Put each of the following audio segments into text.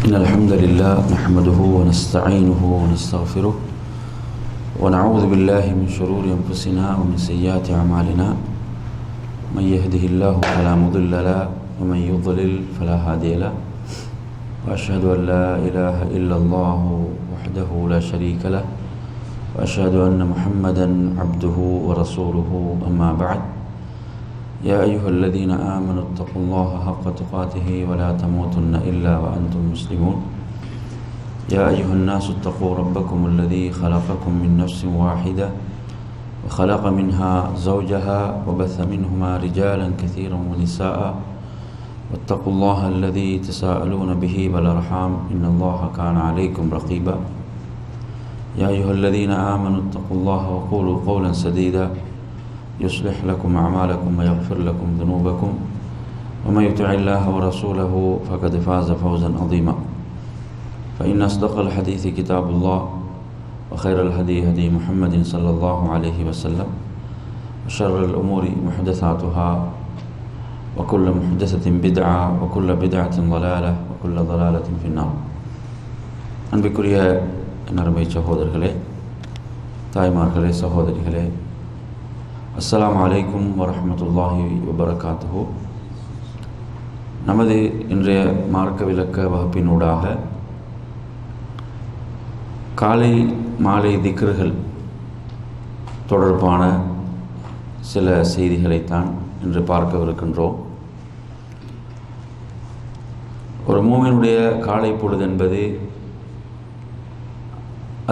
إن الحمد لله نحمده ونستعينه ونستغفره ونعوذ بالله من شرور أنفسنا ومن سيئات أعمالنا من يهده الله فلا مضل له ومن يضلل فلا هادي له وأشهد أن لا إله إلا الله وحده لا شريك له وأشهد أن محمدا عبده ورسوله أما بعد يا أيها الذين آمنوا اتقوا الله حق تقاته ولا تموتن إلا وأنتم مسلمون يا أيها الناس اتقوا ربكم الذي خلقكم من نفس واحدة وخلق منها زوجها وبث منهما رجالا كثيرا ونساء واتقوا الله الذي تساءلون به والأرحام إن الله كان عليكم رقيبا يا أيها الذين آمنوا اتقوا الله وقولوا قولا سديدا يصلح لكم أعمالكم ويغفر لكم ذنوبكم ومن يطع الله ورسوله فقد فاز فوزا عظيما فإن أصدق الحديث كتاب الله وخير الهدي هدي محمد صلى الله عليه وسلم وشر الأمور محدثاتها وكل محدثة بدعة وكل بدعة ضلالة وكل ضلالة في النار. அன்பிற்குரிய நறுமை சகோதரர்களே, தாய்மார்களே, சகோதரிகளே, அஸ்ஸலாமு அலைக்கும் வரஹ்மத்துல்லாஹி வபரகாத்துஹு. நமது இன்றைய மார்க்க விளக்க வகுப்பினூடாக காலை மாலை திக்ர்கள் தொடர்பான சில செய்திகளைத்தான் இன்று பார்க்கவிருக்கின்றோம். ஒரு மூமினுடைய காலை பொழுது என்பது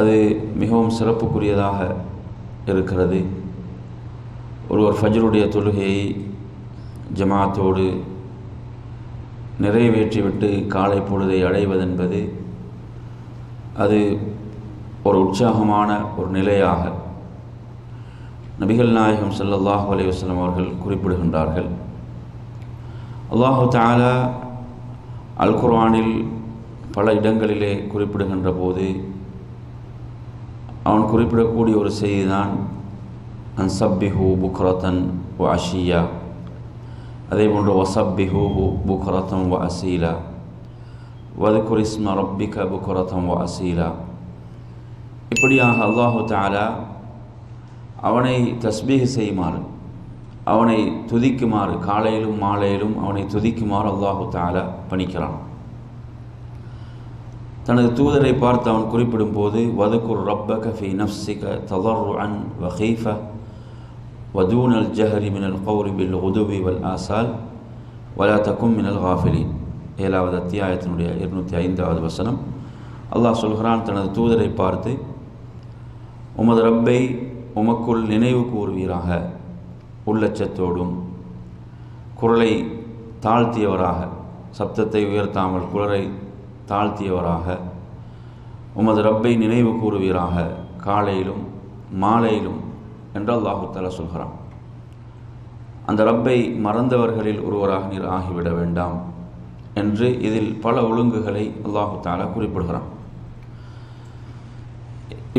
அது மிகவும் சிறப்புக்குரியதாக இருக்கிறது. ஒருவர் ஃபஜ்ருடைய தொழுகையை ஜமாத்தோடு நிறைவேற்றிவிட்டு காலை பொழுதை அடைவதென்பது அது ஒரு உற்சாகமான ஒரு நிலையாக நபிகள் நாயகம் ஸல்லல்லாஹு அலைஹி வஸல்லம் அவர்கள் குறிப்பிடுகின்றார்கள். அல்லாஹு தஆலா அல் குர்ஆனில் பல இடங்களிலே குறிப்பிடுகின்ற போது அவன் குறிப்பிடக்கூடிய ஒரு செய்திதான் அன்சப்பிஹு புக்ரத்தன் வ அஷியா, அதே போன்று வசப்பிஹூஹு புக்ரத்தன் வ அசீலா வதுகுர் இஸ்ம ரப்பிக புக்ரத்தன் வ அசீலா. இப்படியாக அல்லாஹு தஆலா அவனை தஸ்பீஹ் செய்யுமாறு, அவனை துதிக்குமாறு, காலையிலும் மாலையிலும் அவனை துதிக்குமாறு அல்லாஹு தஆலா பணிக்கிறான். தனது தூதரை பார்த்து அவன் குறிப்பிடும் போது வதுகுர் ரப்பக ஃபி நஃப்ஸிக ததர்ருஅன் வ ஹீஃப வதூன அல் ஜஹரி மினல் கௌலி பில் குதுவி வல் ஆசால் வலா தகும் மினல் காஃபிலின். 7வது அத்தியாயத்தினுடைய 205வது வசனம். அல்லாஹ் சொல்கிறான், தனது தூதரை பார்த்து உமது ரப்பை உமக்குள் நினைவு கூறுவீராக, உள்ளச்சத்தோடும் குரலை தாழ்த்தியவராக, சப்தத்தை உயர்த்தாமல் குரலை தாழ்த்தியவராக உமது ரப்பை நினைவு கூறுவீராக காலையிலும் மாலையிலும் என்று அல்லாஹு தஆலா சொல்கிறான். அந்த ரப்பை மறந்தவர்களில் ஒருவராக நீர் ஆகிவிட வேண்டாம் என்று இதில் பல ஒழுங்குகளை அல்லாஹு தஆலா குறிப்பிடுகிறான்.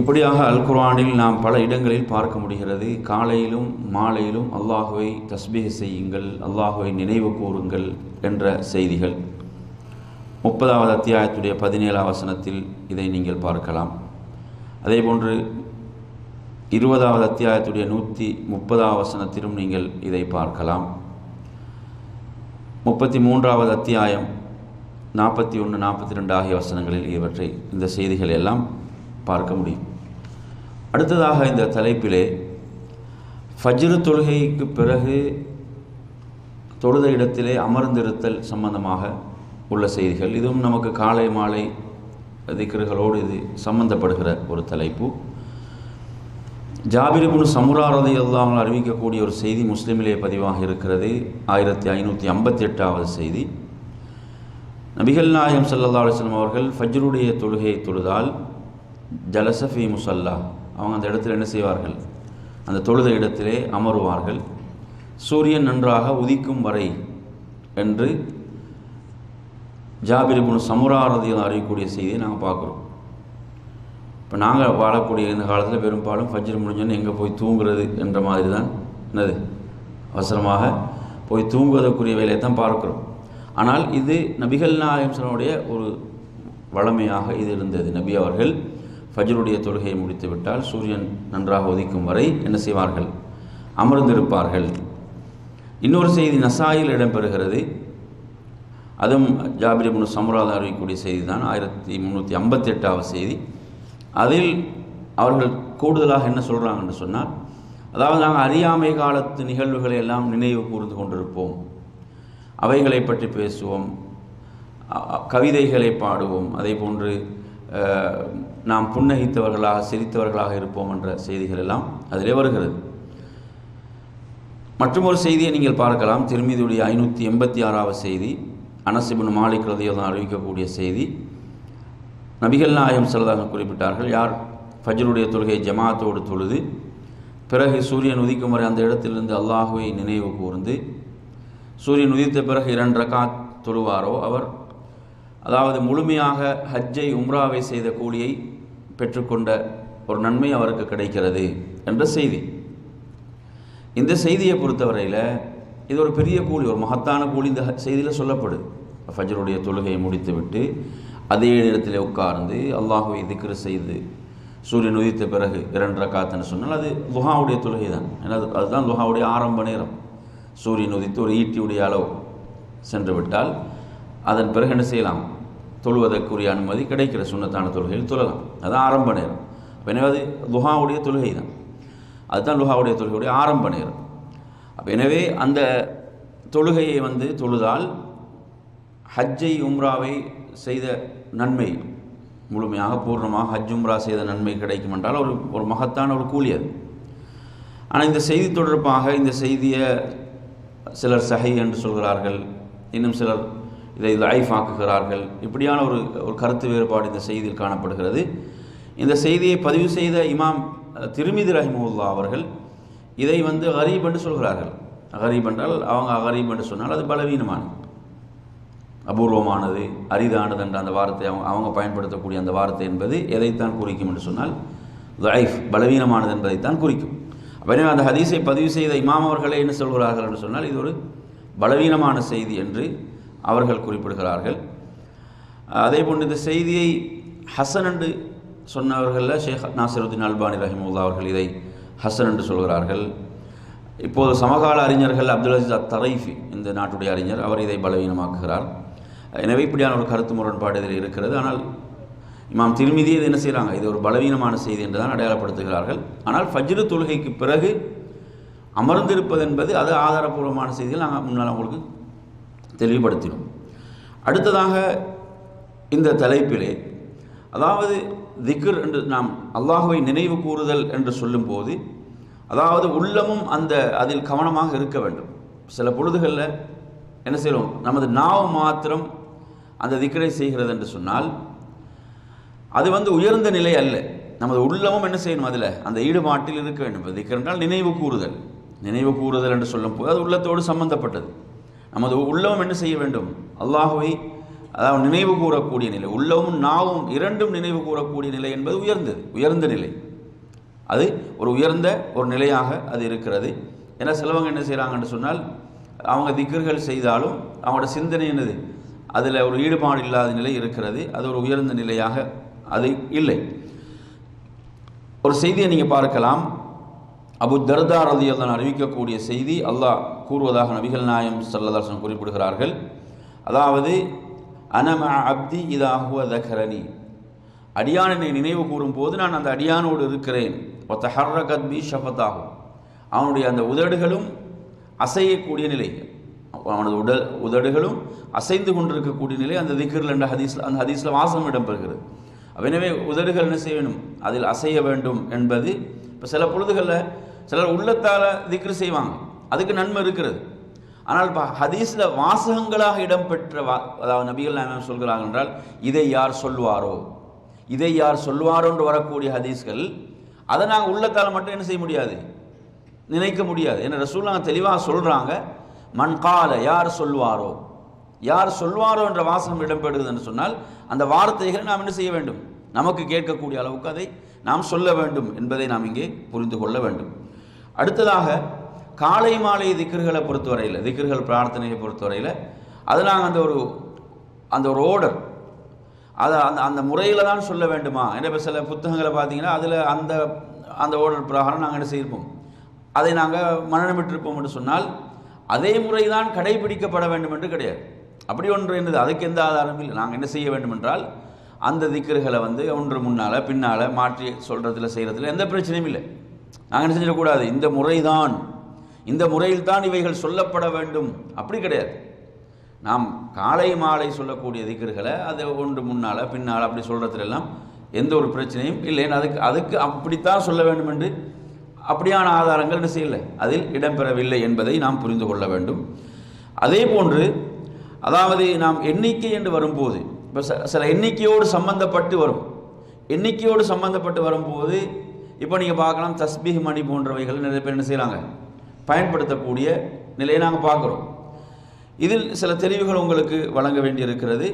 இப்படியாக அல் குர்ஆனில் நாம் பல இடங்களில் பார்க்க முடிகிறது. காலையிலும் மாலையிலும் அல்லாஹுவை தஸ்பீஹ் செய்யுங்கள், அல்லாஹுவை நினைவு கூறுங்கள் என்ற செய்திகள் 30வது அத்தியாயத்துடைய 17வது வசனத்தில் இதை நீங்கள் பார்க்கலாம். அதேபோன்று 20வது அத்தியாயத்துடைய 130வது வசனத்திலும் நீங்கள் இதை பார்க்கலாம். 33வது அத்தியாயம் 41, 42 ஆகிய வசனங்களில் இவற்றை இந்த செய்திகள் எல்லாம் பார்க்க முடியும். அடுத்ததாக இந்த தலைப்பிலே ஃபஜ்ர் தொழுகைக்கு பிறகு தொழுத இடத்திலே அமர்ந்திருத்தல் சம்பந்தமாக உள்ள செய்திகள். இதுவும் நமக்கு காலை மாலை திக்ர்களோடு இது சம்பந்தப்படுகிற ஒரு தலைப்பு. ஜாபிர் இப்னு சமுரா ரலியல்லாஹு அன்ஹு அறிவிக்கக்கூடிய ஒரு செய்தி முஸ்லிமிலே பதிவாக இருக்கிறது. 1558வது செய்தி. நபிகள் நாயகம் ஸல்லல்லாஹு அலைஹி வஸல்லம் அவர்கள் ஃபஜ்ருடைய தொழுகையை தொழுதால் ஜலசஃபி முசல்லா, அவங்க அந்த இடத்துல என்ன செய்வார்கள், அந்த தொழுத இடத்திலே அமருவார்கள், சூரியன் நன்றாக உதிக்கும் வரை என்று ஜாபிர் இப்னு சமுரா ரலியல்லாஹு அறியக்கூடிய செய்தியை நாங்கள் பார்க்குறோம். இப்போ நாங்கள் வாழக்கூடிய இந்த காலத்தில் பெரும்பாலும் ஃபஜ்ர் முடிஞ்சோன்னு எங்கே போய் தூங்குறது என்ற மாதிரி தான் என்னது அவசரமாக போய் தூங்குவதற்குரிய வேலையை தான் பார்க்குறோம். ஆனால் இது நபிகள் நாயகம் ஸல்லல்லாஹு அலைஹி வஸல்லம் ஒரு வழமையாக இது இருந்தது. நபி அவர்கள் ஃபஜ்ருடைய தொழுகையை முடித்து விட்டால் சூரியன் நன்றாக உதிக்கும் வரை என்ன செய்வார்கள்? அமர்ந்திருப்பார்கள். இன்னொரு செய்தி நசாயில் இடம்பெறுகிறது. அதுவும் ஜாபிர் இப்னு சம்ரா அறிவிக்கக்கூடிய செய்தி தான், 1358வது செய்தி. அதில் அவர்கள் கூடுதலாக என்ன சொல்கிறாங்கன்னு சொன்னால், அதாவது நாங்கள் அறியாமை காலத்து நிகழ்வுகளை எல்லாம் நினைவு கூர்ந்து கொண்டிருப்போம், அவைகளை பற்றி பேசுவோம், கவிதைகளை பாடுவோம், அதே போன்று நாம் புன்னகித்தவர்களாக சிரித்தவர்களாக இருப்போம் என்ற செய்திகள் எல்லாம் அதிலே வருகிறது. மற்றொரு செய்தியை நீங்கள் பார்க்கலாம். திர்மிதியுடைய 586வது செய்தி, அனஸ் இப்னு மாலிக் ரலியல்லாஹு அன்ஹு அறிவிக்கக்கூடிய செய்தி. நபிகள் நாயகம் ஸல்லல்லாஹு அலைஹி வஸல்லம் குறிப்பிட்டார்கள், யார் ஃபஜ்ருடைய தொழுகை ஜமாத்தோடு தொழுது பிறகு சூரியன் உதிக்கும் வரை அந்த இடத்திலிருந்து அல்லாஹுவை நினைவு கூர்ந்து சூரியன் உதித்த பிறகு 2 ரக்காத் தொழுவாரோ அவர் அதாவது முழுமையாக ஹஜ்ஜை உம்ராவை செய்த கூலியை பெற்றுக்கொண்ட ஒரு நன்மை அவருக்கு கிடைக்கிறது என்ற செய்தி. இந்த செய்தியை பொறுத்தவரையில் இது ஒரு பெரிய கூலி, ஒரு மகத்தான கூலி இந்த செய்தியில் சொல்லப்படுது. ஃபஜ்ருடைய தொழுகையை முடித்துவிட்டு அதே இடத்திலே உட்கார்ந்து அல்லாஹுவை திக்ர் செய்து சூரியன் உதித்த பிறகு 2 ரக்காத்துன்னு சொன்னால் அது லுஹாவுடைய தொழுகை தான். ஏன்னா அதுதான் லுஹாவுடைய ஆரம்ப நேரம். சூரியன் உதித்து ஒரு ஈட்டியுடைய அளவு சென்று விட்டால் அதன் பிறகு என்ன செய்யலாம்? தொழுவதற்குரிய அனுமதி கிடைக்கிற சுன்னத்தான தொழுகையில் தொழலாம். அதுதான் ஆரம்ப நேரம். எனவே அது லுஹாவுடைய தொழுகை தான். அதுதான் லுஹாவுடைய தொழுகையுடைய ஆரம்ப நேரம். எனவே அந்த தொழுகையை தொழுதால் ஹஜ்ஜை உம்ராவை செய்த நன்மை முழுமையாக பூர்ணமாக ஹஜ் உம்ரா செய்த நன்மை கிடைக்கும் என்றால் ஒரு மகத்தான ஒரு கூலி அது. ஆனால் இந்த செய்தி தொடர்பாக இந்த செய்தியை சிலர் சஹீஹ் என்று சொல்கிறார்கள், இன்னும் சிலர் இதை லைஃப் ஆக்குகிறார்கள். இப்படியான ஒரு கருத்து வேறுபாடு இந்த செய்தியில் காணப்படுகிறது. இந்த செய்தியை பதிவு செய்த இமாம் திர்மிதி ரஹிமஹுல்லாஹ் அவர்கள் இதை கரீப் என்று சொல்கிறார்கள். கரீப் என்றால் அவங்க கரீப் என்று சொன்னால் அது பலவீனமானது, அபூர்வமானது, அரிதானது என்ற அந்த வார்த்தை அவங்க பயன்படுத்தக்கூடிய அந்த வார்த்தை என்பது எதைத்தான் குறிக்கும் என்று சொன்னால் லைஃப், பலவீனமானது என்பதைத்தான் குறிக்கும். எனவே அந்த ஹதீஸை பதிவு செய்த இமாம் அவர்களே என்ன சொல்கிறார்கள் என்று சொன்னால் இது ஒரு பலவீனமான செய்தி என்று அவர்கள் குறிப்பிடுகிறார்கள். அதே போன்று இந்த செய்தியை ஹசன் என்று சொன்னவர்களில் ஷேக் நாசிருத்தீன் அல்பானி ரஹிமஹுல்லாஹ் அவர்கள் இதை ஹசன் என்று சொல்கிறார்கள். இப்போது சமகால அறிஞர்கள் அப்துல் அஜீஸ் அத்-தரைஃபி, இந்த நாட்டுடைய அறிஞர், அவர் இதை பலவீனமாக்குகிறார். எனவே இப்படியான ஒரு கருத்து முரண்பாடு இதில் இருக்கிறது. ஆனால் இமாம் திர்மிதி இது என்ன செய்கிறாங்க, இது ஒரு பலவீனமான செய்தி என்று தான் அடையாளப்படுத்துகிறார்கள். ஆனால் ஃபஜ்ரு தொழுகைக்கு பிறகு அமர்ந்திருப்பது என்பது அது ஆதாரபூர்வமான செய்திகள் நாங்கள் முன்னால் உங்களுக்கு தெளிவுபடுத்தினோம். அடுத்ததாக இந்த தலைப்பிலே, அதாவது திக்ர் என்று நாம் அல்லாஹுவை நினைவு கூறுதல் என்று சொல்லும்போது அதாவது உள்ளமும் அதில் கவனமாக இருக்க வேண்டும். சில பொழுதுகளில் என்ன செய்கிறோம், நமது நாவு மாத்திரம் அந்த திக்ரை செய்கிறது என்று சொன்னால் அது உயர்ந்த நிலை அல்ல. நமது உள்ளமும் என்ன செய்யணும், அதில் அந்த ஈடுபாட்டில் இருக்க வேண்டும். திக்ர் என்றால் நினைவு கூறுதல். நினைவு கூறுதல் என்று சொல்லும் போது அது உள்ளத்தோடு சம்பந்தப்பட்டது. நமது உள்ளமும் என்ன செய்ய வேண்டும், அல்லாஹுவை அதாவது நினைவு கூறக்கூடிய நிலை. உள்ளமும் நாவும் இரண்டும் நினைவு கூறக்கூடிய நிலை என்பது உயர்ந்த நிலை. அது ஒரு உயர்ந்த ஒரு நிலையாக அது இருக்கிறது. ஏன்னா சிலவங்க என்ன செய்கிறாங்கன்னு சொன்னால் அவங்க திக்ர்கள் செய்தாலும் அவங்களோட சிந்தனை என்னது, அதில் ஒரு ஈடுபாடு இல்லாத நிலை இருக்கிறது. அது ஒரு உயர்ந்த நிலையாக அது இல்லை. ஒரு செய்தியை நீங்கள் பார்க்கலாம். அபு தர்தா ரலியல்லாஹு அன்ஹு அறிவிக்கக்கூடிய செய்தி, அல்லாஹ் கூறுவதாக நபிகள் நாயகம் ஸல்லல்லாஹு அலைஹி வஸல்லம் குறிப்பிடுகிறார்கள். அதாவது அனம அப்தி இதா ஹுவ தகரனி, அடியானை நினைவு கூறும் போது நான் அந்த அடியானோடு இருக்கிறேன். வதஹர்ரகத் பி ஷஃபதாஹு, அவனுடைய அந்த உதடுகளும் அசையக்கூடிய நிலை, அவனது உதடுகளும் அசைந்து கொண்டிருக்கக்கூடிய நிலை அந்த திக்ரில் என்ற அந்த ஹதீஸில் வாசகம் இடம்பெறுகிறது. எனவே உதடுகள் என்ன செய்ய வேண்டும், அதில் அசைய வேண்டும் என்பது. இப்போ சில பொழுதுகளில் சிலர் உள்ளத்தால் திக்ரு செய்வாங்க, அதுக்கு நன்மை இருக்கிறது. ஆனால் இப்போ ஹதீஸில் வாசகங்களாக இடம்பெற்ற அதாவது நபிகள் நாயகம் சொல்கிறார்கள் என்றால் இதை யார் சொல்வாரோ என்று வரக்கூடிய ஹதீஸ்கள், அதை நாங்கள் உள்ளத்தால் மட்டும் என்ன செய்ய முடியாது, நினைக்க முடியாது. ஏன்னா ரசூல் நாங்கள் தெளிவாக சொல்கிறாங்க, மன் கால, யார் சொல்வாரோ என்ற வாசகம் இடம்பெறுகிறது என்று சொன்னால் அந்த வார்த்தைகளை நாம் என்ன செய்ய வேண்டும், நமக்கு கேட்கக்கூடிய அளவுக்கு அதை நாம் சொல்ல வேண்டும் என்பதை நாம் இங்கே புரிந்து கொள்ள வேண்டும். அடுத்ததாக காலை மாலை திக்ர்களை பொறுத்தவரையில், திக்ர்கள் பிரார்த்தனையை பொறுத்தவரையில் அது நாங்கள் அந்த ஒரு ஆர்டர், அதை அந்த அந்த முறையில் தான் சொல்ல வேண்டுமா என்ற இப்போ சில புத்தகங்களை பார்த்தீங்கன்னா அதில் அந்த அந்த ஓர்டர் பிரகாரம் நாங்கள் என்ன செய்யிருப்போம், அதை நாங்கள் மனநமிட்டிருப்போம் என்று சொன்னால் அதே முறை தான் கடைபிடிக்கப்பட வேண்டும் என்று கிடையாது. அப்படி ஒன்று என்னது, அதுக்கு எந்த ஆதாரமும் இல்லை. நாங்கள் என்ன செய்ய வேண்டும் என்றால் அந்த திக்ருகளை வந்து ஒன்று முன்னால் பின்னால் மாற்றி சொல்கிறதுல செய்கிறதுல எந்த பிரச்சனையும் இல்லை. நாங்கள் என்ன செஞ்சிடக்கூடாது, இந்த முறைதான், இந்த முறையில் தான் இவைகள் சொல்லப்பட வேண்டும் அப்படி கிடையாது. நாம் காலை மாலை சொல்லக்கூடிய திக்ருகளை அதை ஒன்று முன்னால் பின்னால் அப்படி சொல்கிறதுலாம் எந்த ஒரு பிரச்சனையும் இல்லை. அதுக்கு அப்படித்தான் சொல்ல வேண்டும் என்று அப்படியான ஆதாரங்கள் என்ன செய்யலை, அதில் இடம்பெறவில்லை என்பதை நாம் புரிந்து கொள்ள வேண்டும். அதே போன்று அதாவது நாம் எண்ணிக்கை என்று வரும்போது இப்போ சில எண்ணிக்கையோடு சம்பந்தப்பட்டு வரும். எண்ணிக்கையோடு சம்பந்தப்பட்டு வரும்போது இப்போ நீங்கள் பார்க்கலாம் தஸ்பீஹ் மணி போன்றவைகள் நிறைய பேர் என்ன செய்கிறாங்க, பயன்படுத்தக்கூடிய நிலையை நாங்கள் பார்க்குறோம். இதில் சில தெளிவுகள் உங்களுக்கு வழங்க வேண்டியிருக்கிறது.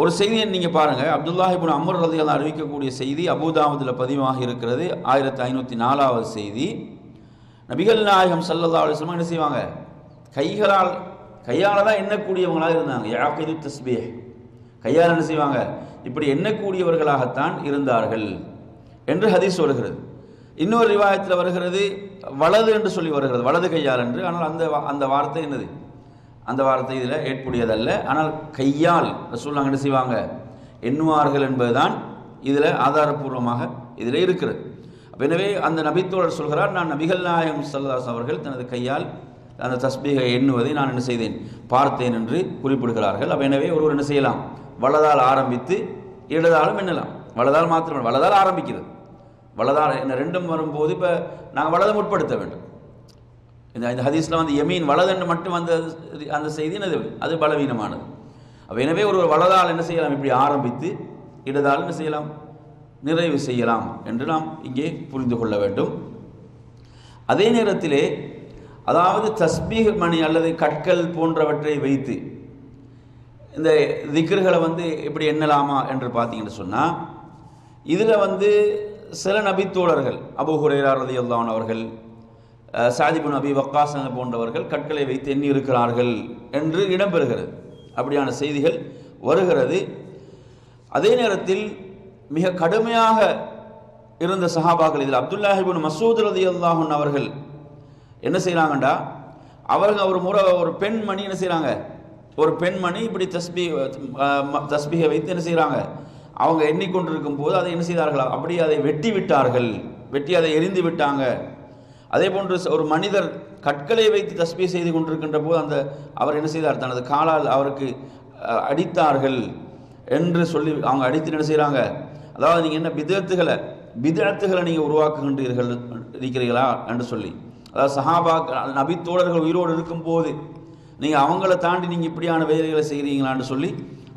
ஒரு செய்தியை நீங்கள் பாருங்கள், அப்துல்லாஹ் இப்னு அம்ர் ரலியல்லாஹு அறிவிக்கக்கூடிய செய்தி அபூதாவுதில் பதிவாகி இருக்கிறது. 1504வது செய்தி. நபிகள் நாயகம் ஸல்லல்லாஹு அலைஹி வஸல்லம் என்ன செய்வாங்க, கையால் தான் எண்ணக்கூடியவங்களாக இருந்தாங்க. யாக்கிது தஸ்பீஹ், கையால் என்ன செய்வாங்க, இப்படி எண்ணக்கூடியவர்களாகத்தான் இருந்தார்கள் என்று ஹதீஸ் வருகிறது. இன்னொரு ரிவாயத்தில் வருகிறது வலது என்று சொல்லி வருகிறது, வலது கையால் என்று. ஆனால் அந்த வார்த்தை என்னது, அந்த வார்த்தை இதில் ஏற்புடையதல்ல. ஆனால் கையால் ரசூலுல்லாஹ் என்ன செய்வாங்க, எண்ணுவார்கள் என்பதுதான் இதில் ஆதாரபூர்வமாக இதில் இருக்கிறது. எனவே அந்த நபித்தோழர் சொல்கிறார், நான் நபிகள் நாயகம் ஸல்லல்லாஹு அலைஹி அவர்கள் தனது கையால் அந்த தஸ்பீகை எண்ணுவதை நான் என்ன செய்தேன், பார்த்தேன் என்று குறிப்பிடுகிறார்கள். எனவே ஒருவர் என்ன செய்யலாம், வலதால் ஆரம்பித்து இடதாலும் எண்ணலாம். வலதால் மாத்திரம், வலதால் ஆரம்பிக்கிறது, வலதால் என்ன ரெண்டும் வரும்போது இப்போ நாங்கள் வலதை முற்படுத்த வேண்டும். இந்த ஹதீஸில் வந்து யமீன் வலதென்று மட்டும் வந்த அந்த செய்தி என்னது, அது பலவீனமானது. எனவே ஒரு வலதால் என்ன செய்யலாம், இப்படி ஆரம்பித்து இடதால் என்ன செய்யலாம், நிறைவு செய்யலாம் என்று நாம் இங்கே புரிந்து கொள்ள வேண்டும். அதே நேரத்திலே அதாவது தஸ்பீஹ் மணி அல்லது கற்கள் போன்றவற்றை வைத்து இந்த திக்ருகளை வந்து எப்படி எண்ணலாமா என்று பார்த்தீங்கன்னு சொன்னால், இதில் வந்து சில நபித்தோழர்கள் அபூ ஹுரைரா ரலியல்லாஹு அன்ஹு அவர்கள், சாத் இப்னு அபி வக்காஸ் போன்றவர்கள் கற்களை வைத்து எண்ணி இருக்கிறார்கள் என்று இடம்பெறுகிறது. அப்படியான செய்திகள் வருகிறது. அதே நேரத்தில் மிக கடுமையாக இருந்த சஹாபாக்கள் இதில் அப்துல்லாஹ் இப்னு மஸ்ஊத் ரலியல்லாஹு அன்ஹு அவர்கள் என்ன செய்கிறாங்கண்டா, ஒரு முறை ஒரு பெண்மணி என்ன செய்கிறாங்க, ஒரு பெண்மணி இப்படி தஸ்பீகை வைத்து என்ன செய்கிறாங்க, அவங்க எண்ணிக்கொண்டிருக்கும் போது அதை என்ன செய்தார்கள், அப்படியே அதை வெட்டி விட்டார்கள், வெட்டி அதை எரிந்து விட்டாங்க. அதே போன்று ஒரு மனிதர் கற்களை வைத்து தஸ்பீஹ் செய்து கொண்டிருக்கின்ற போது அவர் என்ன செய்தார், தனது காலால் அவருக்கு அடித்தார்கள் என்று சொல்லி அவங்க அடித்து என்ன செய்கிறாங்க. அதாவது நீங்கள் என்ன பிதஅத்துகளை நீங்கள் உருவாக்குகின்றீர்கள் இருக்கிறீர்களா என்று சொல்லி, அதாவது சஹாபா நபித்தோழர்கள் உயிரோடு இருக்கும்போது நீங்கள் அவங்கள தாண்டி நீங்கள் இப்படியான வேலைகளை செய்கிறீங்களான்னு சொல்லி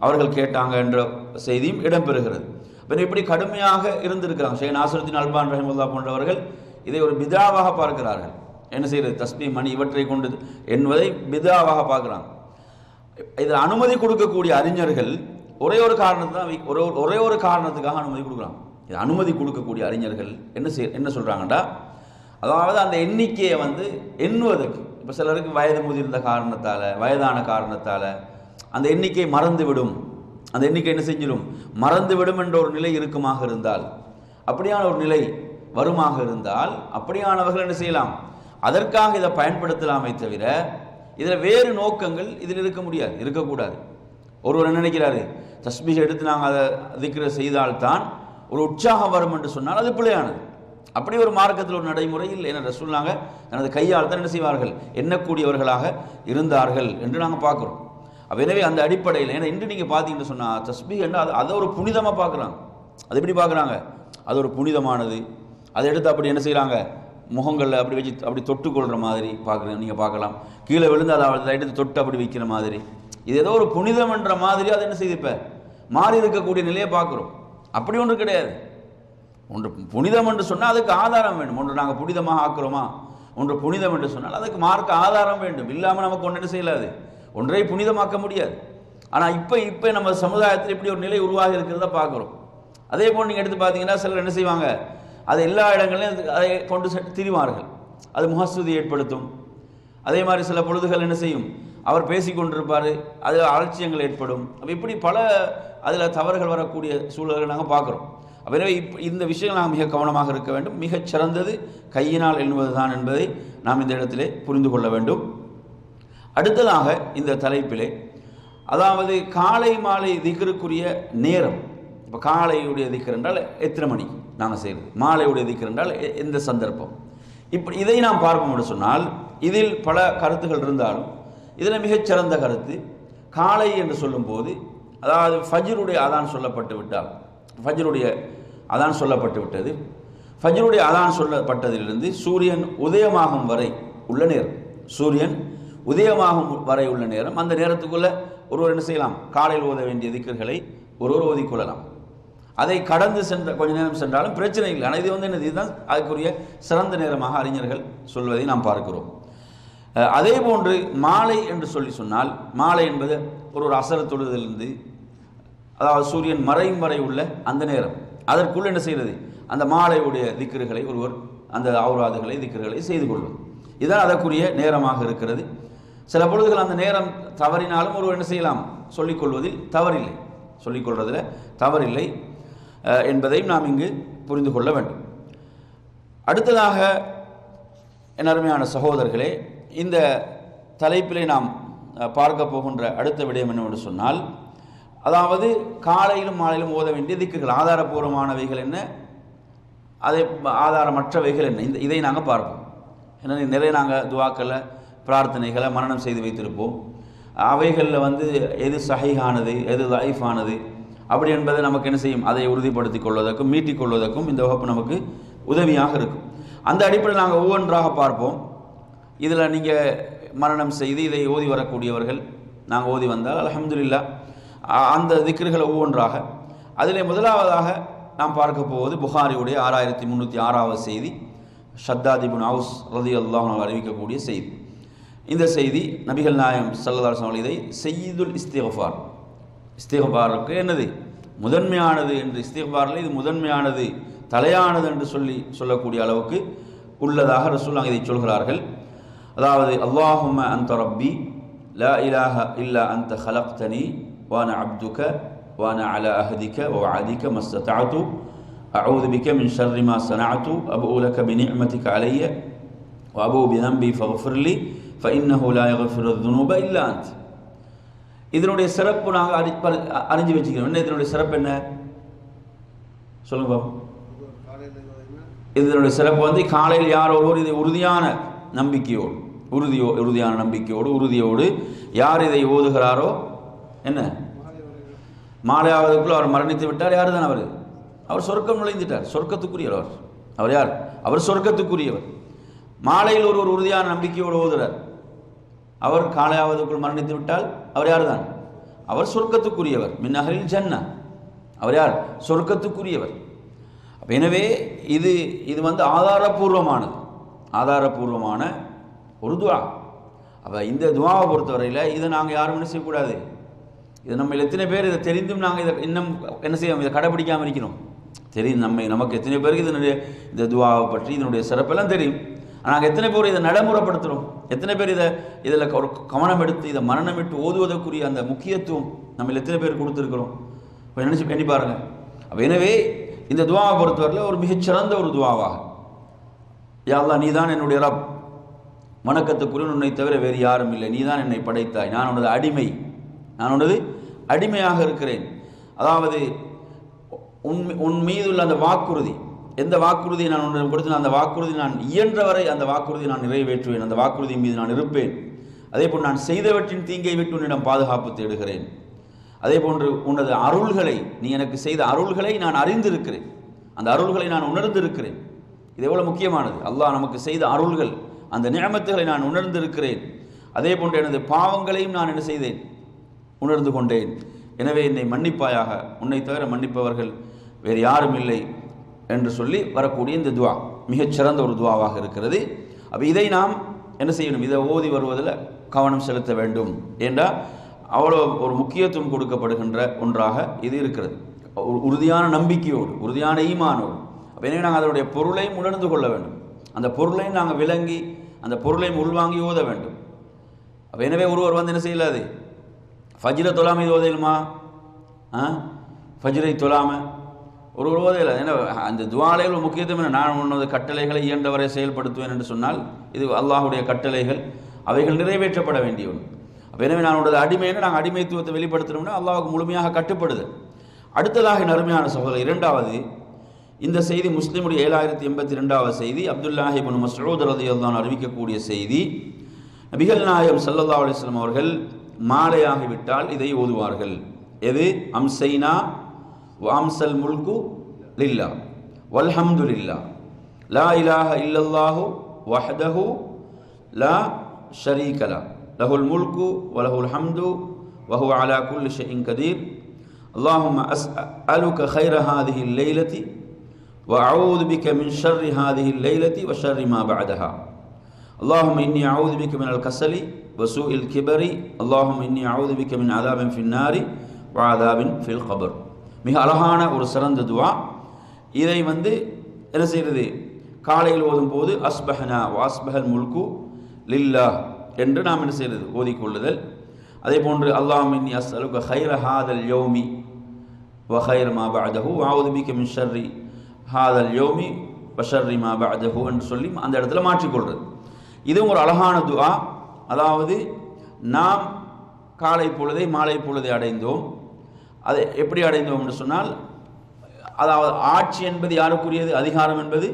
அவர்கள் கேட்டாங்க என்ற செய்தியும் இடம்பெறுகிறது. இப்போ இப்படி கடுமையாக இருந்திருக்கிறாங்க. ஷேக் நாசருத்தீன் அல்பானி ரஹிமஹுல்லாஹ் போன்றவர்கள் இதை ஒரு பிதாவாக பார்க்கிறார்கள். என்ன செய்கிறது, தஸ்பீஹ் மணி இவற்றை கொண்டு என்பதை பிதாவாக பார்க்குறாங்க. இதில் அனுமதி கொடுக்கக்கூடிய அறிஞர்கள் ஒரே ஒரு காரணத்துக்காக அனுமதி கொடுக்குறாங்க. இது அனுமதி கொடுக்கக்கூடிய அறிஞர்கள் என்ன சொல்கிறாங்கண்டா, அதாவது அந்த எண்ணிக்கையை வந்து எண்ணுவதற்கு இப்போ சிலருக்கு வயது முதிர்ந்த காரணத்தால், வயதான காரணத்தால் அந்த எண்ணிக்கை மறந்துவிடும், அந்த எண்ணிக்கை என்ன செஞ்சிடும், மறந்துவிடும் என்ற ஒரு நிலை இருக்குமாக இருந்தால், அப்படியான ஒரு நிலை வருமாக இருந்தால் அப்படியானவர்கள் என்ன செய்யலாம், அதற்காக இதை பயன்படுத்தலாமே தவிர இதில் வேறு நோக்கங்கள் இதில் இருக்கக்கூடாது. ஒருவர் நினைக்கிறாரு, தஸ்பீஹ் எடுத்து நாங்கள் அதை திக்ர செய்தால்தான் ஒரு உற்சாகம் வரும் என்று சொன்னால் அது பிழையானது. அப்படி ஒரு மார்க்கத்தில் ஒரு நடைமுறை இல்லை. என ரசூலுல்லாஹ் தனது கையால் தான் என்ன செய்வார்கள், எண்ணக்கூடியவர்களாக இருந்தார்கள் என்று நாங்கள் பார்க்குறோம். எனவே அந்த அடிப்படையில், ஏன்னா இன்று நீங்கள் பார்த்தீங்கன்னு சொன்னால் தஸ்பீஹ் என்றால் அதை ஒரு புனிதமாக பார்க்குறாங்க. அது எப்படி பார்க்குறாங்க, அது ஒரு புனிதமானது. அதை எடுத்து அப்படி என்ன செய்கிறாங்க, முகங்களில் அப்படி வச்சு அப்படி தொட்டுக்கொள்கிற மாதிரி பார்க்குறேன். நீங்கள் பார்க்கலாம், கீழே விழுந்து அதை எடுத்து தொட்டு அப்படி வைக்கிற மாதிரி, இது ஏதோ ஒரு புனிதம் என்ற மாதிரி அதை என்ன செய்து இப்போ மாறி இருக்கக்கூடிய நிலையை பார்க்குறோம். அப்படி ஒன்று கிடையாது. ஒன்று புனிதம் என்று சொன்னால் அதுக்கு ஆதாரம் வேண்டும். ஒன்று நாங்கள் புனிதமாக ஆக்குறோமா, ஒன்று புனிதம் என்று சொன்னால் அதுக்கு மார்க்க ஆதாரம் வேண்டும். இல்லாமல் நமக்கு ஒன்று என்ன செய்யலாது, ஒன்றை புனிதமாக்க முடியாது. ஆனால் இப்போ நம்ம சமுதாயத்தில் இப்படி ஒரு நிலை உருவாகி இருக்கிறத பார்க்குறோம். அதே போல் நீங்கள் எடுத்து பார்த்தீங்கன்னா சிலர் என்ன செய்வாங்க, அது எல்லா இடங்களையும் அதை கொண்டு திரிவார்கள். அது முகஸ்துதி ஏற்படுத்தும். அதே மாதிரி சில பொழுதுகள் என்ன செய்யும், அவர் பேசிக்கொண்டிருப்பார், அதில் அலட்சியங்கள் ஏற்படும். அப்போ இப்படி பல அதில் தவறுகள் வரக்கூடிய சூழல்கள் நாங்கள் பார்க்குறோம். எனவே இந்த விஷயங்கள் நாம் மிக கவனமாக இருக்க வேண்டும். மிகச் சிறந்தது கையினால் எண்ணுவது தான் என்பதை நாம் இந்த இடத்திலே புரிந்து கொள்ள வேண்டும். அடுத்ததாக இந்த தலைப்பிலே, அதாவது காலை மாலை திக்ருக்குரிய நேரம். இப்போ காலையுடைய திக்ர் என்றால் எத்தனை மணி நாங்கள் செய்கிறது, மாலையுடைய திக்ர் என்றால் எந்த சந்தர்ப்பம், இப்படி இதை நாம் பார்ப்போம் என்று சொன்னால் இதில் பல கருத்துகள் இருந்தாலும் இதில் மிகச்சிறந்த கருத்து காலை என்று சொல்லும்போது, அதாவது ஃபஜ்ருடைய அதான் சொல்லப்பட்டு விட்டால், ஃபஜ்ருடைய அதான் சொல்லப்பட்டு விட்டது, ஃபஜ்ருடைய அதான் சொல்லப்பட்டதிலிருந்து சூரியன் உதயமாகும் வரை உள்ள நேரம், சூரியன் உதயமாகும் வரை உள்ள நேரம், அந்த நேரத்துக்குள்ளே ஒருவர் என்ன செய்யலாம், காலையில் ஓத வேண்டிய திக்ர்களை ஒருவர் ஓதிக்கொள்ளலாம். அதை கடந்து சென்ற கொஞ்ச நேரம் சென்றாலும் பிரச்சனை இல்லை. ஆனால் இது என்னது, இதுதான் அதுக்குரிய சிறந்த நேரமாக அறிஞர்கள் சொல்வதை நாம் பார்க்கிறோம். அதே போன்று மாலை என்று சொன்னால், மாலை என்பது ஒரு அசர தொழுதிலிருந்து, அதாவது சூரியன் மறையும் வரை உள்ள அந்த நேரம், அதற்குள் என்ன செய்கிறது, அந்த மாலையுடைய திக்ருகளை ஒருவர் அந்த அவுராதுகளை திக்ருகளை செய்து கொள்வது, இதுதான் அதற்குரிய நேரமாக இருக்கிறது. சில பொழுதுகள் அந்த நேரம் தவறினாலும் ஒருவர் என்ன செய்யலாம், சொல்லிக்கொள்வதில் தவறில்லை, சொல்லிக்கொள்வதில் தவறில்லை என்பதையும் நாம் இங்கு புரிந்து கொள்ள வேண்டும். அடுத்ததாக என் அருமையான சகோதரர்களே, இந்த தலைப்பிலே நாம் பார்க்க போகின்ற அடுத்த விடயம் என்னவென்று சொன்னால், அதாவது காலையிலும் மாலையிலும் ஓத வேண்டிய திக்ருகள், ஆதாரபூர்வமானவைகள் என்ன, அதை ஆதாரமற்றவைகள் என்ன, இதை நாங்கள் பார்ப்போம். ஏன்னா நிறைய நாங்கள் துவாக்களை பிரார்த்தனைகளை மரணம் செய்து வைத்திருப்போம். அவைகளில் எது சஹீஹானது எது லைஃபானது அப்படி என்பதை நமக்கு என்ன செய்யும், அதை உறுதிப்படுத்திக் கொள்வதற்கும் மீட்டிக் கொள்வதற்கும் இந்த வகுப்பு நமக்கு உதவியாக இருக்கும். அந்த அடிப்படையில் நாங்கள் ஒவ்வொன்றாக பார்ப்போம். இதில் நீங்கள் மரணம் செய்து இதை ஓதி வரக்கூடியவர்கள் நாங்கள் ஓதி வந்தால் அல்ஹம்துலில்லாஹ் அந்த திக்ருகளை ஒவ்வொன்றாக. அதிலே முதலாவதாக நாம் பார்க்க போவது புகாரியுடைய 6306வது செய்தி, ஷத்தாத் இப்னு அவுஸ் ரலியல்லாஹு அன்ஹு அறிவிக்கக்கூடிய செய்தி. இந்த செய்தி நபிகள் நாயகம் ஸல்லல்லாஹு அலைஹி வஸல்லம் இதை சய்யிதுல் இஸ்திக்ஃபார், இஸ்திக்ஃபாருக்கு என்னது முதன்மையானது என்று, இஸ்திக்ஃபாரில் இது முதன்மையானது தலையானது என்று சொல்லக்கூடிய அளவுக்கு உள்ளதாக ரசூலுல்லாஹ் இதை சொல்கிறார்கள். அதாவது அல்லாஹும்ம அன்த ரப்பி லா இலாஹ இல்லா அன்த ஹலக்தனி வான அப்துக வான அலா அஹதிக வஅதிக மஸ்ததஅது அஊது பிக மின் ஷர்ரி மா ஸனஅது அபூ லக பிநிஅமதிக அலைய வஅபூ பிதம்பி ஃபக்ஃபிர்லி ஃபஇன்னஹு லா யக்ஃபிரு ذுனூப இல்லா அன்த். இதனுடைய சிறப்பு நாங்கள் அறிஞ்சு வச்சுக்கிறோம். என்ன இதனுடைய சிறப்பு என்ன சொல்லுங்க பாப்போம். இதனுடைய சிறப்பு காலையில் யார் ஒருவர் இதை உறுதியான நம்பிக்கையோடு உறுதியோடு யார் இதை ஓதுகிறாரோ, என்ன மாலையாவதற்குள் அவர் மரணித்து விட்டார். யார் தான் அவர் சொர்க்கம் நுழைந்துட்டார், சொர்க்கத்துக்குரியவர். அவர் யார், அவர் சொர்க்கத்துக்குரியவர். மாலையில் ஒருவர் உறுதியான நம்பிக்கையோடு ஓதுகிறார், அவர் காலையாவதற்குள் மரணித்து விட்டால் அவர் யார் தான், அவர் சொர்க்கத்துக்குரியவர். மின் அஹ்லில் ஜன்னா, அவர் யார், சொர்க்கத்துக்குரியவர். எனவே இது ஆதாரபூர்வமான ஒரு துவா. அப்போ இந்த துவாவை பொறுத்தவரையில் இதை நாங்கள் யாரும் என்ன செய்யக்கூடாது, இது நம்ம எத்தனை பேர் இதை தெரிந்தும் நாங்கள் இதை இன்னும் என்ன செய்வோம், இதை கடைப்பிடிக்காமல் இருக்கிறோம். தெரியும் நமக்கு எத்தனை பேருக்கு இந்த துவாவை பற்றி இதனுடைய சிறப்பெல்லாம் தெரியும். நாங்கள் எத்தனை பேர் இதை நடைமுறைப்படுத்துகிறோம், எத்தனை பேர் இதில் ஒரு கவனம் எடுத்து இதை மரணமிட்டு ஓதுவதற்குரிய அந்த முக்கியத்துவம் நம்ம எத்தனை பேர் கொடுத்துருக்கிறோம், நினச்சி எண்ணி பாருங்கள். அப்போ எனவே இந்த துவாவை பொறுத்தவரையில் ஒரு மிகச்சிறந்த ஒரு துவாவாக, யா அல்லாஹ் நீதான் என்னுடைய ரப், வணக்கத்துக்குரிய உன்னை தவிர வேறு யாரும் இல்லை, நீதான் என்னை படைத்தாய், நான் உனது அடிமையாக இருக்கிறேன். அதாவது உன் மீதுள்ள அந்த வாக்குறுதி, எந்த வாக்குறுதியை நான் உன்னிடம் கொடுத்து அந்த வாக்குறுதி நான் இயன்றவரை அந்த வாக்குறுதியை நான் நிறைவேற்றுவேன், அந்த வாக்குறுதியின் மீது நான் இருப்பேன். அதே போன்று நான் செய்தவற்றின் தீங்கை விட்டு உன்னிடம் பாதுகாப்பு தேடுகிறேன். அதே போன்று உனது அருள்களை, நீ எனக்கு செய்த அருள்களை நான் அறிந்திருக்கிறேன், அந்த அருள்களை நான் உணர்ந்திருக்கிறேன். இது எவ்வளவு முக்கியமானது. அல்லாஹ் நமக்கு செய்த அருள்கள், அந்த நிஅமத்துகளை நான் உணர்ந்திருக்கிறேன். அதே போன்று எனது பாவங்களையும் நான் என்ன செய்தேன், உணர்ந்து கொண்டேன். எனவே என்னை மன்னிப்பாயாக, உன்னை தவிர மன்னிப்பவர்கள் வேறு யாரும் இல்லை என்று சொல்லி வரக்கூடிய இந்த துவா மிகச்சிறந்த ஒரு துவாவாக இருக்கிறது. அப்போ இதை நாம் என்ன செய்யணும், இதை ஓதி வருவதில் கவனம் செலுத்த வேண்டும் என்றால் அவ்வளோ ஒரு முக்கியத்துவம் கொடுக்கப்படுகின்ற ஒன்றாக இது இருக்கிறது. ஒரு உறுதியான நம்பிக்கையோடு, உறுதியான ஈமானோடு. அப்போ எனவே நாங்கள் அதனுடைய பொருளையும் உணர்ந்து கொள்ள வேண்டும், அந்த பொருளையும் நாங்கள் விளங்கி அந்த பொருளையும் உள்வாங்கி ஓத வேண்டும். அப்போ எனவே ஒருவர் வந்து என்ன செய்யலாது, ஃபஜ்ரை தொழாமல் இது ஓதையிலுமா? ஃபஜ்ரை தொழாமல் ஒரு ஓதையில. ஏன்னா அந்த துஆலையில் ஒரு முக்கியத்துவம் என்ன, நான் உன்னது கட்டளைகளை இயன்றவரை செயல்படுத்துவேன் என்று சொன்னால் இது அல்லாஹுடைய கட்டளைகள், அவைகள் நிறைவேற்றப்பட வேண்டிய ஒன்று. அப்போ எனவே நான் உன்னது அடிமைன்னு நாங்கள் அடிமைத்துவத்தை வெளிப்படுத்தணும்னா அல்லாஹுக்கு முழுமையாக கட்டுப்படுது. அடுத்ததாக அருமையான சகோதரர், இரண்டாவது இந்த செய்தி முஸ்லிமுடைய 7082வது செய்தி, அப்துல்லாஹ் இப்னு மஸ்ஊத் ரலியல்லாஹு அன்ஹு அறிவிக்கக்கூடிய செய்தி. நபிகள் நாயகம் ஸல்லல்லாஹு அலைஹி வஸல்லம் அவர்கள் மாலையாகிவிட்டால் இதை ஓதுவார்கள். எது? அம்சைனா வ அம்சல் முல்கு லில்லாஹ் வல்ஹம்துலில்லாஹ் லா இலாஹ இல்லல்லாஹு வஹ்தஹு லா ஷரீக லஹ் லஹுல் முல்கு வ லஹுல் ஹம்து வ ஹுவ அலா குல்லி ஷைஇன் கதீர் அல்லாஹும்ம அஸ்அலுக கைர ஹாதிஹில் லைலதி வ அஊது பிக மின் ஷர்ரி ஹாதிஹில் லைலதி வ ஷர்ரி மா பஅதஹா அல்லாஹும்ம இன்னி அஊது பிக மினல் கஸலி வ சூஇல் கிபரி அல்லாஹும்ம இன்னி அஊது பிக மின் அஸாபின் ஃபின் நாரி வ அஸாபின் ஃபில் கபர். மிக அழகான ஒரு சிறந்த துஆ. இதை வந்து என்ன செய்கிறது, காலையில் ஓதும் போது அஸ்பஹனா வ அஸ்பஹல் முல்கு லில்லாஹ் என்று நாம் என்ன செய்கிறது, ஓதிக்கொள்ளுதல். அதே போன்று அல்லாஹும்ம இன்னி அஸ்அலுக கைர ஹாதல் யௌமி வ கைர மா பஅதஹு வ அஊது பிக மின் ஷர்ரி ஹாதல் யௌமி வ ஷர்ரி மா பஅதஹு என்று சொல்லி அந்த இடத்துல மாற்றிக்கொள்கிறது. இதுவும் ஒரு அழகான துஆ. அதாவது நாம் காலை பொழுதை மாலை பொழுதை அடைந்தோம். அதை எப்படி அடைந்தோம் என்று சொன்னால், அதாவது ஆட்சி என்பது யாருக்குரியது, அதிகாரம் என்பது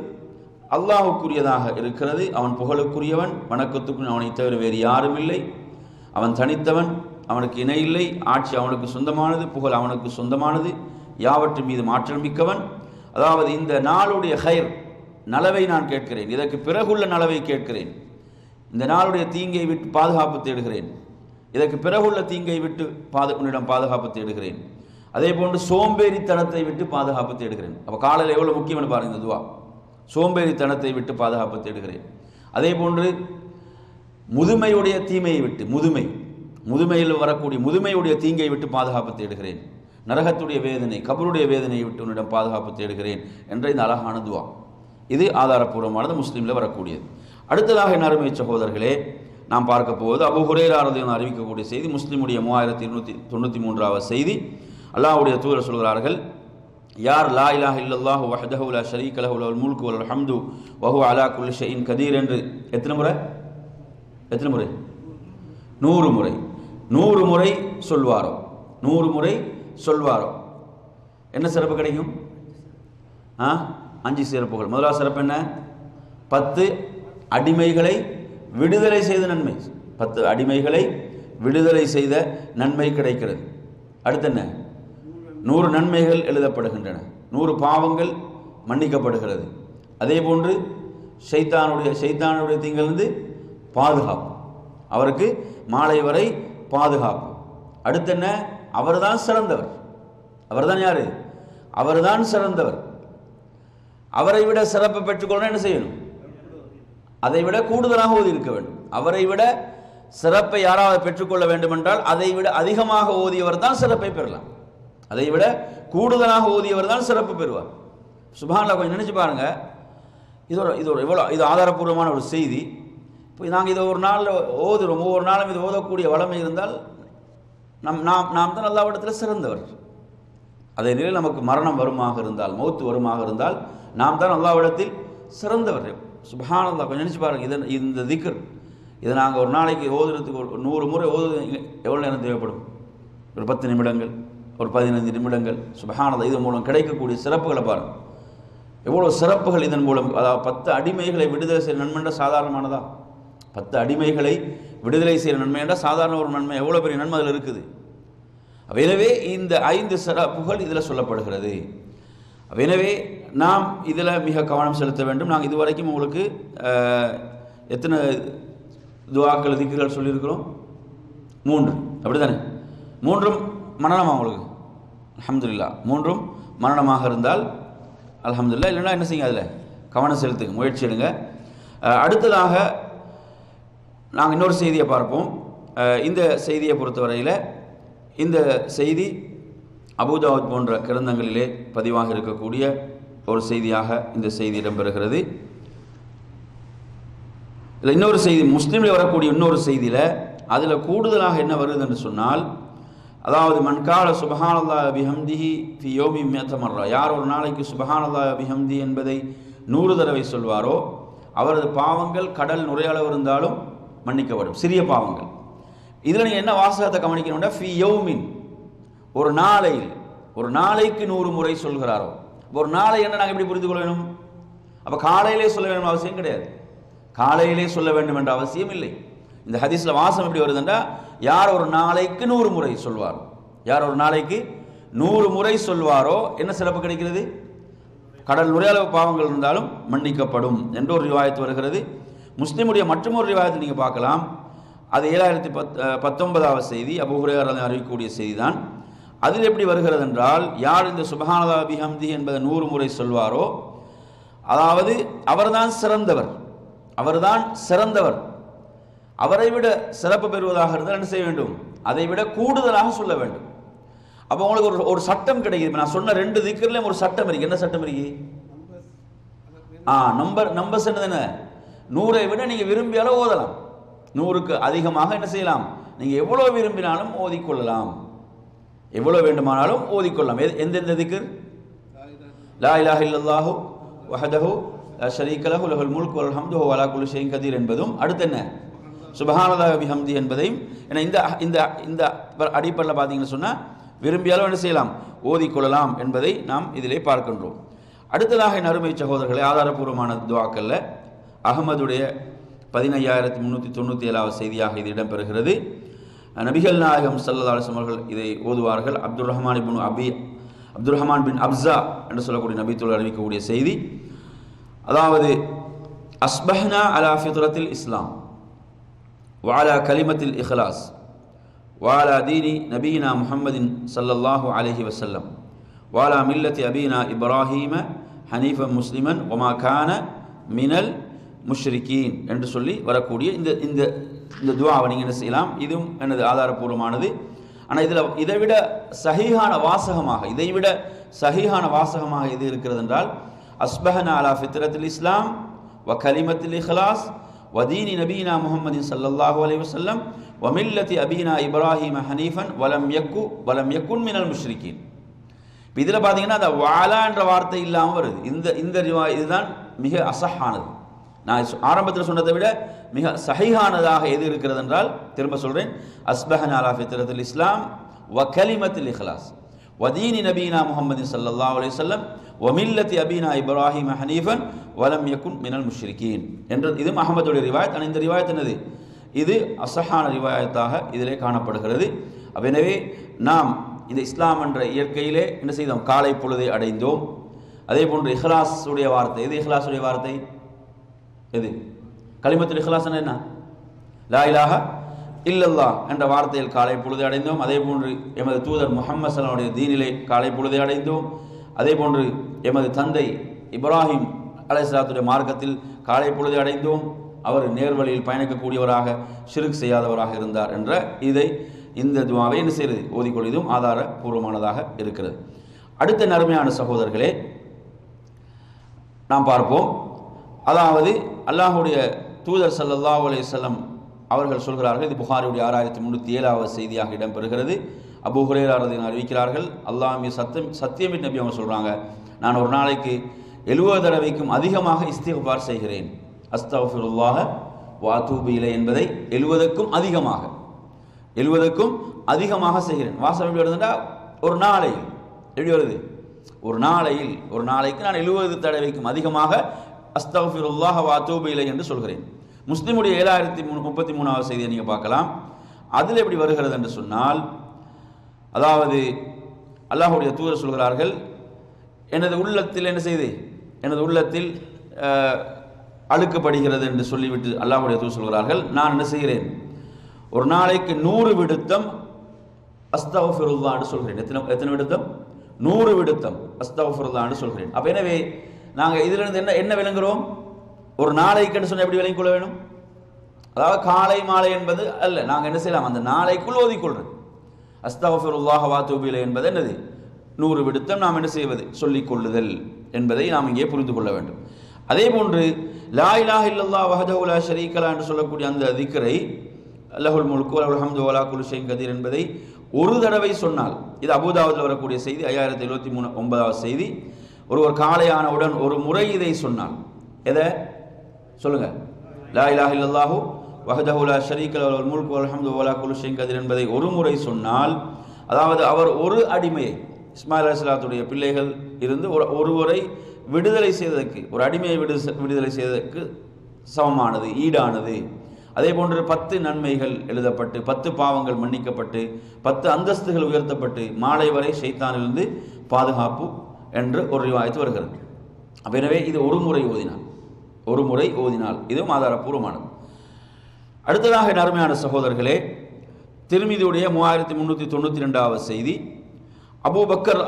அல்லாஹுக்குரியதாக இருக்கிறது. அவன் புகழுக்குரியவன், வணக்கத்துக்குரிய, அவனை தவிர வேறு யாரும் இல்லை. அவன் தனித்தவன், அவனுக்கு இணை இல்லை. ஆட்சி அவனுக்கு சொந்தமானது, புகழ் அவனுக்கு சொந்தமானது, யாவற்றின் மீது மாற்றம் மிக்கவன். அதாவது இந்த நாளுடைய ஹைர் நலவை நான் கேட்கிறேன், இதற்கு பிறகுள்ள நலவை கேட்கிறேன். இந்த நாளுடைய தீங்கை விட்டு பாதுகாப்பு தேடுகிறேன், இதற்கு பிறகுள்ள தீங்கை விட்டு உன்னிடம் பாதுகாப்பு தேடுகிறேன். அதே போன்று சோம்பேறித்தனத்தை விட்டு பாதுகாப்பு தேடுகிறேன். அப்போ காலையில் எவ்வளோ முக்கியம்னு பாருங்க இந்த துவா. சோம்பேறித்தனத்தை விட்டு பாதுகாப்பு தேடுகிறேன். அதே போன்று முதுமையுடைய தீமையை விட்டு, முதுமையில் வரக்கூடிய முதுமையுடைய தீங்கை விட்டு பாதுகாப்பு தேடுகிறேன். நரகத்துடைய வேதனை, கபருடைய வேதனையை விட்டு உன்னிடம் பாதுகாப்பு தேடுகிறேன் என்ற இந்த அழகான துவா. இது ஆதாரப்பூர்வமானது, முஸ்லீமில் வரக்கூடியது. அடுத்ததாக என் அருமை சகோதரர்களே, நாம் பார்க்க போவது அபூ ஹுரைரா ரலியல்லாஹு அறிவிக்கக்கூடிய செய்தி, முஸ்லிமுடைய 3293வது செய்தி. அல்லாஹ்வுடைய தூதர் சொல்கிறார்கள், யார் லா இலாஹ இல்லல்லாஹு வஹ்தஹு லா ஷரீக லஹு லஹுல் முல்கு வல் ஹம்து வ ஹுவ அலா குல்லி ஷைஇன் கதீர் என்று எத்தனை முறை 100 முறை 100 முறை சொல்வாரோ, 100 முறை சொல்வாரோ என்ன சிறப்பு கிடைக்கும்? 5 சிறப்புகள். முதலாவது சிறப்பு என்ன? 10 அடிமைகளை விடுதலை செய்த நன்மை. 10 அடிமைகளை விடுதலை செய்த நன்மை கிடைக்கிறது. அடுத்து என்ன? 100 நன்மைகள் எழுதப்படுகின்றன, 100 பாவங்கள் மன்னிக்கப்படுகிறது. அதே போன்று ஷைத்தானுடைய தீங்கிலிருந்து பாதுகாப்பு, அவருக்கு மாலை வரை பாதுகாப்பு. அடுத்து என்ன? அவர்தான் சிறந்தவர். அவர்தான் யாரு? அவர்தான் சிறந்தவர். அவரை விட சிறப்பை பெற்றுக்கொள்ள என்ன செய்யணும்? அதை விட கூடுதலாக ஓதி இருக்க வேண்டும். அவரை விட சிறப்பை யாராவது பெற்றுக்கொள்ள வேண்டும் என்றால் அதை விட அதிகமாக ஓதியவர் தான் சிறப்பை பெறலாம். அதை விட கூடுதலாக ஓதியவர் தான் சிறப்பு பெறுவார். சுப்ஹானல்லாஹ், கொஞ்சம் நினைச்சு பாருங்க. இது ஆதாரப்பூர்வமான ஒரு செய்தி. இப்போ நாங்கள் இதை ஒரு நாளில் ஓதுறோம், ஒவ்வொரு நாளும் இது ஓதக்கூடிய வளமை இருந்தால் நாம் தான் அல்லாஹ்விடத்தில் சிறந்தவர். அதே நிலையில் நமக்கு மரணம் வருமாக இருந்தால், மௌத்து வருமாக இருந்தால் நாம் தான் அல்லாஹ்விடத்தில் சிறந்தவர். சுப்ஹானல்லாஹ், கொஞ்சம் நினைச்சு பாருங்கள். இந்த திக்ர் இதை நாங்கள் ஒரு நாளைக்கு ஓதுறதுக்கு 100 முறை ஓதுறது எவ்வளோ நேரம் தேவைப்படும்? ஒரு 10 நிமிடங்கள், ஒரு 15 நிமிடங்கள். சுப்ஹானல்லாஹ், இதன் மூலம் கிடைக்கக்கூடிய சிறப்புகளை பாருங்கள். எவ்வளோ சிறப்புகள் இதன் மூலம். அதாவது 10 அடிமைகளை விடுதலை செய்கிற நன்மைன்ற சாதாரணமானதா? 10 அடிமைகளை விடுதலை செய்கிற நன்மை என்றால் சாதாரண ஒரு நன்மை, எவ்வளோ பெரிய நன்மை அதில் இருக்குது. எனவே இந்த 5 சிறப்புகள் இதில் சொல்லப்படுகிறது. எனவே நாம் இதில் மிக கவனம் செலுத்த வேண்டும். நாங்கள் இதுவரைக்கும் உங்களுக்கு எத்தனை துஆக்கள் திக்ர்கள் சொல்லியிருக்கிறோம்? 3. அப்படி தானே? 3ம் மரணமாக உங்களுக்கு அல்ஹம்துலில்லாஹ். 3ம் மரணமாக இருந்தால் அல்ஹம்துலில்லாஹ், இல்லைன்னா என்ன செய்யுங்க, அதில் கவனம் செலுத்துங்க, முயற்சி எடுங்க. அடுத்ததாக நாங்கள் இன்னொரு செய்தியை பார்ப்போம். இந்த செய்தியை பொறுத்தவரையில் இந்த செய்தி அபூதாவுத் போன்ற கிரந்தங்களிலே பதிவாக இருக்கக்கூடிய ஒரு செய்தியாக இந்த செய்தி இடம்பெறுகிறது. இதில் இன்னொரு செய்தி, முஸ்லீமில் வரக்கூடிய இன்னொரு செய்தியில் அதில் கூடுதலாக என்ன வருது என்று சொன்னால், அதாவது மன்கால சுபஹானல்லாஹி பிஹம்திஹி ஃபி யௌமி மிஅத மர்ரா, யார் ஒரு நாளைக்கு சுபஹானல்லாஹி பிஹம்தி என்பதை 100 தடவை சொல்வாரோ அவரது பாவங்கள் கடல் நுரையளவு இருந்தாலும் மன்னிக்கப்படும், சிறிய பாவங்கள். இதில் நீங்கள் என்ன வாசகத்தை கவனிக்கணும்னா, ஃபி யௌமின், ஒரு நாளையில், ஒரு நாளைக்கு 100 முறை சொல்கிறாரோ. ஒரு நாளை என்ன நாங்கள் எப்படி புரிந்து கொள்ள வேணும்? அப்போ காலையிலே சொல்ல வேண்டும் அவசியம் கிடையாது, காலையிலே சொல்ல வேண்டும் என்ற அவசியம் இல்லை. இந்த ஹதீஸில் வாசம் எப்படி வருதுன்றா, யார் ஒரு நாளைக்கு 100 முறை சொல்வாரோ, யார் ஒரு நாளைக்கு 100 முறை சொல்வாரோ என்ன சிறப்பு கிடைக்கிறது? கடல் நுரையளவு பாவங்கள் இருந்தாலும் மன்னிக்கப்படும் என்ற ஒரு ரிவாயத்து வருகிறது. முஸ்லிமுடைய மற்றொரு ரிவாயத்தை நீங்கள் பார்க்கலாம். அது 7019வது செய்தி, அபூ ஹுரைரா அறிவிக்கக்கூடிய செய்தி தான். அதில் எப்படி வருகிறது என்றால், யார் இந்த சுப்ஹானல்லாஹி பிஹம்திஹி என்பதை 100 முறை சொல்வாரோ, அதாவது அவர்தான் சிறந்தவர், அவர்தான் சிறந்தவர். அவரை விட சிறப்பு பெறுவதாக இருந்தால் என்ன செய்ய வேண்டும்? அதை விட கூடுதலாக சொல்ல வேண்டும். அப்போ உங்களுக்கு ஒரு சட்டம் கிடைக்குது. நான் சொன்ன 2 திக்ர்லயும் ஒரு சட்டம் இருக்கு. என்ன சட்டம் இருக்கு? நம்பர்ஸ் என்ன? 100ஐ விட நீங்க விரும்பியால ஓதலாம், 100க்கு அதிகமாக என்ன செய்யலாம்? நீங்க எவ்வளவு விரும்பினாலும் ஓதிக்கொள்ளலாம், எவ்வளவு வேண்டுமானாலும் ஓதிக்கொள்ளலாம். எந்தெந்த திக்ர்? லா இலாஹ இல்லல்லாஹு வஹதஹு லா ஷரீக லஹு லஹுல் முல்கு வல் ஹம்து வ அலா குல்லி ஷைஇன் கதீர் என்பதும், அடுத்து என்ன? சுப்ஹானல்லாஹி பிஹம்தி என்பதையும். ஏன்னா இந்த அடிப்படையில் பார்த்தீங்கன்னு சொன்னால் விரும்பியாலும் என்ன செய்யலாம்? ஓதிக்கொள்ளலாம் என்பதை நாம் இதிலே பார்க்கின்றோம். அடுத்ததாக என் அருமை சகோதரர்களை, ஆதாரபூர்வமான துஆக்களில் அஹ்மதுடைய 15397வது செய்தியாக இது இடம்பெறுகிறது. நபிகள் நாயகம் ஸல்லல்லாஹு அலைஹி வஸல்லம் அவர்கள் இதை ஓதுவார்கள். அப்துர் ரஹ்மான் பின் அப்ஸா என்று சொல்லக்கூடிய நபித்தோழர் அறிவிக்கக்கூடிய செய்தி. அதாவது அஸ்பஹ்னா அலா ஃபித்ரத்தில் இஸ்லாம் வஅலா கலிமத்தில் இஹ்லாஸ் வஅலா தீனி நபியினா முஹம்மதின் ஸல்லல்லாஹு அலைஹி வஸல்லம் வஅலா மில்லத்தி அபீனா இப்ராஹீம ஹனீஃபன் முஸ்லிமன் வமா கான மினல் முஷ்ரிகீன் என்று சொல்லி வரக்கூடிய இந்த துஆவை நீங்கள் என்ன செய்யலாம்? இதுவும் எனது ஆதாரபூர்வமானது. ஆனால் இதைவிட சஹீஹான வாசகமாக இது இருக்கிறது என்றால், அஸ்பஹனா அலா ஃபித்ரத்தில் இஸ்லாம் வ கலிமத்தில் இஹ்லாஸ் வ தீனி நபீனா முஹம்மதின் ஸல்லல்லாஹு அலைஹி வஸல்லம் வ மில்லத்தி அபீனா இப்ராஹீம ஹனீஃபன் வலம் யக்குன் மினல் முஷ்ரிகீன். இதில் பார்த்தீங்கன்னா அந்த வாலா என்ற வார்த்தை இல்லாமல் வருது. இதுதான் மிக அசஹானது. நான் ஆரம்பத்தில் சொன்னதை விட மிக சஹீஹானதாக எது இருக்கிறது என்றால், திரும்ப சொல்கிறேன், அஸ்பஹனா அலா ஃபித்ரத்தில் இஸ்லாம் வ கலிமத்தில் இஹ்லாஸ் வ தீனி நபீனா முஹம்மதின் ஸல்லல்லாஹு அலைஹி வஸல்லம் வ மில்லத்தி அபீனா இப்ராஹீம ஹனீஃபன் வலம் யக்குன் மினல் முஷ்ரிகீன் என்ற இது அஹ்மதுடைய ரிவாயத். ஆனால் இந்த ரிவாயத் என்னது? இது அசஹான ரிவாயத்தாக இதிலே காணப்படுகிறது. எனவே நாம் இந்த இஸ்லாம் என்ற இயற்கையிலே என்ன செய்தோம்? காலை பொழுதை அடைந்தோம். அதே போன்று இஹ்லாஸுடைய வார்த்தை எது? இஹ்லாஸுடைய வார்த்தை எது? கலிமத்துல் இஹ்லாஸ் என்ன? லா இலாஹ இல்லல்லாஹ் என்ற வார்த்தையில் காலை பொழுதை அடைந்தோம். அதே போன்று எமது தூதர் முஹம்மது ஸல்லல்லாஹு அலைஹி வஸல்லம் தீனிலே காலை பொழுதை அடைந்தோம். அதே போன்று எமது தந்தை இப்ராஹிம் அலைஹிஸ்ஸலாத்துடைய மார்க்கத்தில் காலை பொழுதை அடைந்தோம். அவர் நேர்வழியில் பயணிக்கக்கூடியவராக, ஷிர்க் செய்யாதவராக இருந்தார் என்ற இந்த துஆவை என்ன செய்கிறது? ஓதிக்கொள்வதும் ஆதாரபூர்வமானதாக இருக்கிறது. அடுத்த நறுமையான சகோதரர்களே, நாம் பார்ப்போம். அதாவது அல்லாஹுடைய தூதர் ஸல்லல்லாஹு அலைஹி வஸல்லம் அவர்கள் சொல்கிறார்கள். இது புகாரியுடைய 6307வது செய்தியாக இடம்பெறுகிறது. அபூ ஹுரைரா ரலியல்லாஹு அறிவிக்கிறார்கள். அல்லாஹ் சத்தியமிட்டு நபி அவங்க சொல்கிறாங்க, நான் ஒரு நாளைக்கு 70 தடவைக்கும் அதிகமாக இஸ்திக்பார் செய்கிறேன். அஸ்தக்ஃபிருல்லாஹ வ அதூபு இலை என்பதை 70க்கும் அதிகமாக செய்கிறேன். வாசம் எப்படி வருதுன்னா, ஒரு நாளையில் எப்படி வருது? ஒரு நாளைக்கு நான் 70 தடவைக்கும் அதிகமாக அஸ்தக்ஃபிருல்லாஹ வ அதூபு இலை என்று சொல்கிறேன். முஸ்லிமுடைய 7033வது செய்தியை நீங்கள் பார்க்கலாம். அதில் எப்படி வருகிறது என்று சொன்னால், அதாவது அல்லாஹுடைய தூதர் சொல்கிறார்கள், எனது உள்ளத்தில் என்ன செய்து? எனது உள்ளத்தில் அழுக்கப்படுகிறது என்று சொல்லிவிட்டு அல்லாஹுடைய தூதர் சொல்கிறார்கள், நான் என்ன செய்கிறேன்? ஒரு நாளைக்கு 100 விடுத்தம் அஸ்தக்ஃபிருல்லாஹ் என்று சொல்கிறேன். எத்தனை விடுத்தம்? 100 விடுத்தம் அஸ்தக்ஃபிருல்லாஹ் என்று சொல்கிறேன். அப்போ எனவே நாங்கள் இதிலிருந்து என்ன விளங்குகிறோம்? ஒரு நாளைக்கு சொன்ன எப்படி விளங்கிக் கொள்ள வேணும்? அதாவது காலை மாலை என்பது அல்ல. நாங்கள் என்ன செய்யலாம்? அந்த நாளைக்குள் ஓதிக்கொள்றது. அஸ்தக்ஃபிருல்லாஹ வ அதூபு இலைஹி என்பது என்னது? 100 விடுத்தம் நாம் என்ன செய்வது? சொல்லிக் கொள்ளுதல் என்பதை நாம் இங்கே புரிந்து கொள்ள வேண்டும். அதே போன்று லா இலாஹ இல்லல்லாஹ் வஹ்தஹு லா ஷரீக லஹு என்று சொல்லக்கூடிய அந்த திக்ரை லஹுல் முல்கு வலஹுல் ஹம்து வலா குல்லி ஷைஇன் கதீர் என்பதை ஒரு தடவை சொன்னால், இது அபூதாவுதில் வரக்கூடிய செய்தி 5073 செய்தி. ஒருவர் காலையானவுடன் ஒரு முறை இதை சொன்னால், எதை சொல்லுங்க, லா இலாஹ இல்லல்லாஹு வஹ்தஹு லா ஷரீக லஹு லஹுல் முல்கு வலல் ஹம்து வலா குல்லி ஷைஇன் கதீர் என்பதை ஒரு முறை சொன்னால், அதாவது அவர் ஒரு அடிமையை, இஸ்மாயில் அலைஹிஸ்ஸலாத்துடைய பிள்ளைகள் இருந்து ஒருவரை விடுதலை செய்ததற்கு, ஒரு அடிமையை விடுதலை செய்ததற்கு சமமானது, ஈடானது. அதே போன்று 10 நன்மைகள் எழுதப்பட்டு 10 பாவங்கள் மன்னிக்கப்பட்டு 10 அந்தஸ்துகள் உயர்த்தப்பட்டு மாலை வரை ஷைத்தானிலிருந்து பாதுகாப்பு என்று ஒரு ரிவாயத்து வருகிறது. எனவே இது ஒரு முறை ஓதினால் இதுவும் ஆதாரப்பூர்வமானது. அடுத்ததாக அருமையான சகோதரர்களே, திர்மிதியுடைய 3392 செய்தி, அபூபக்கர்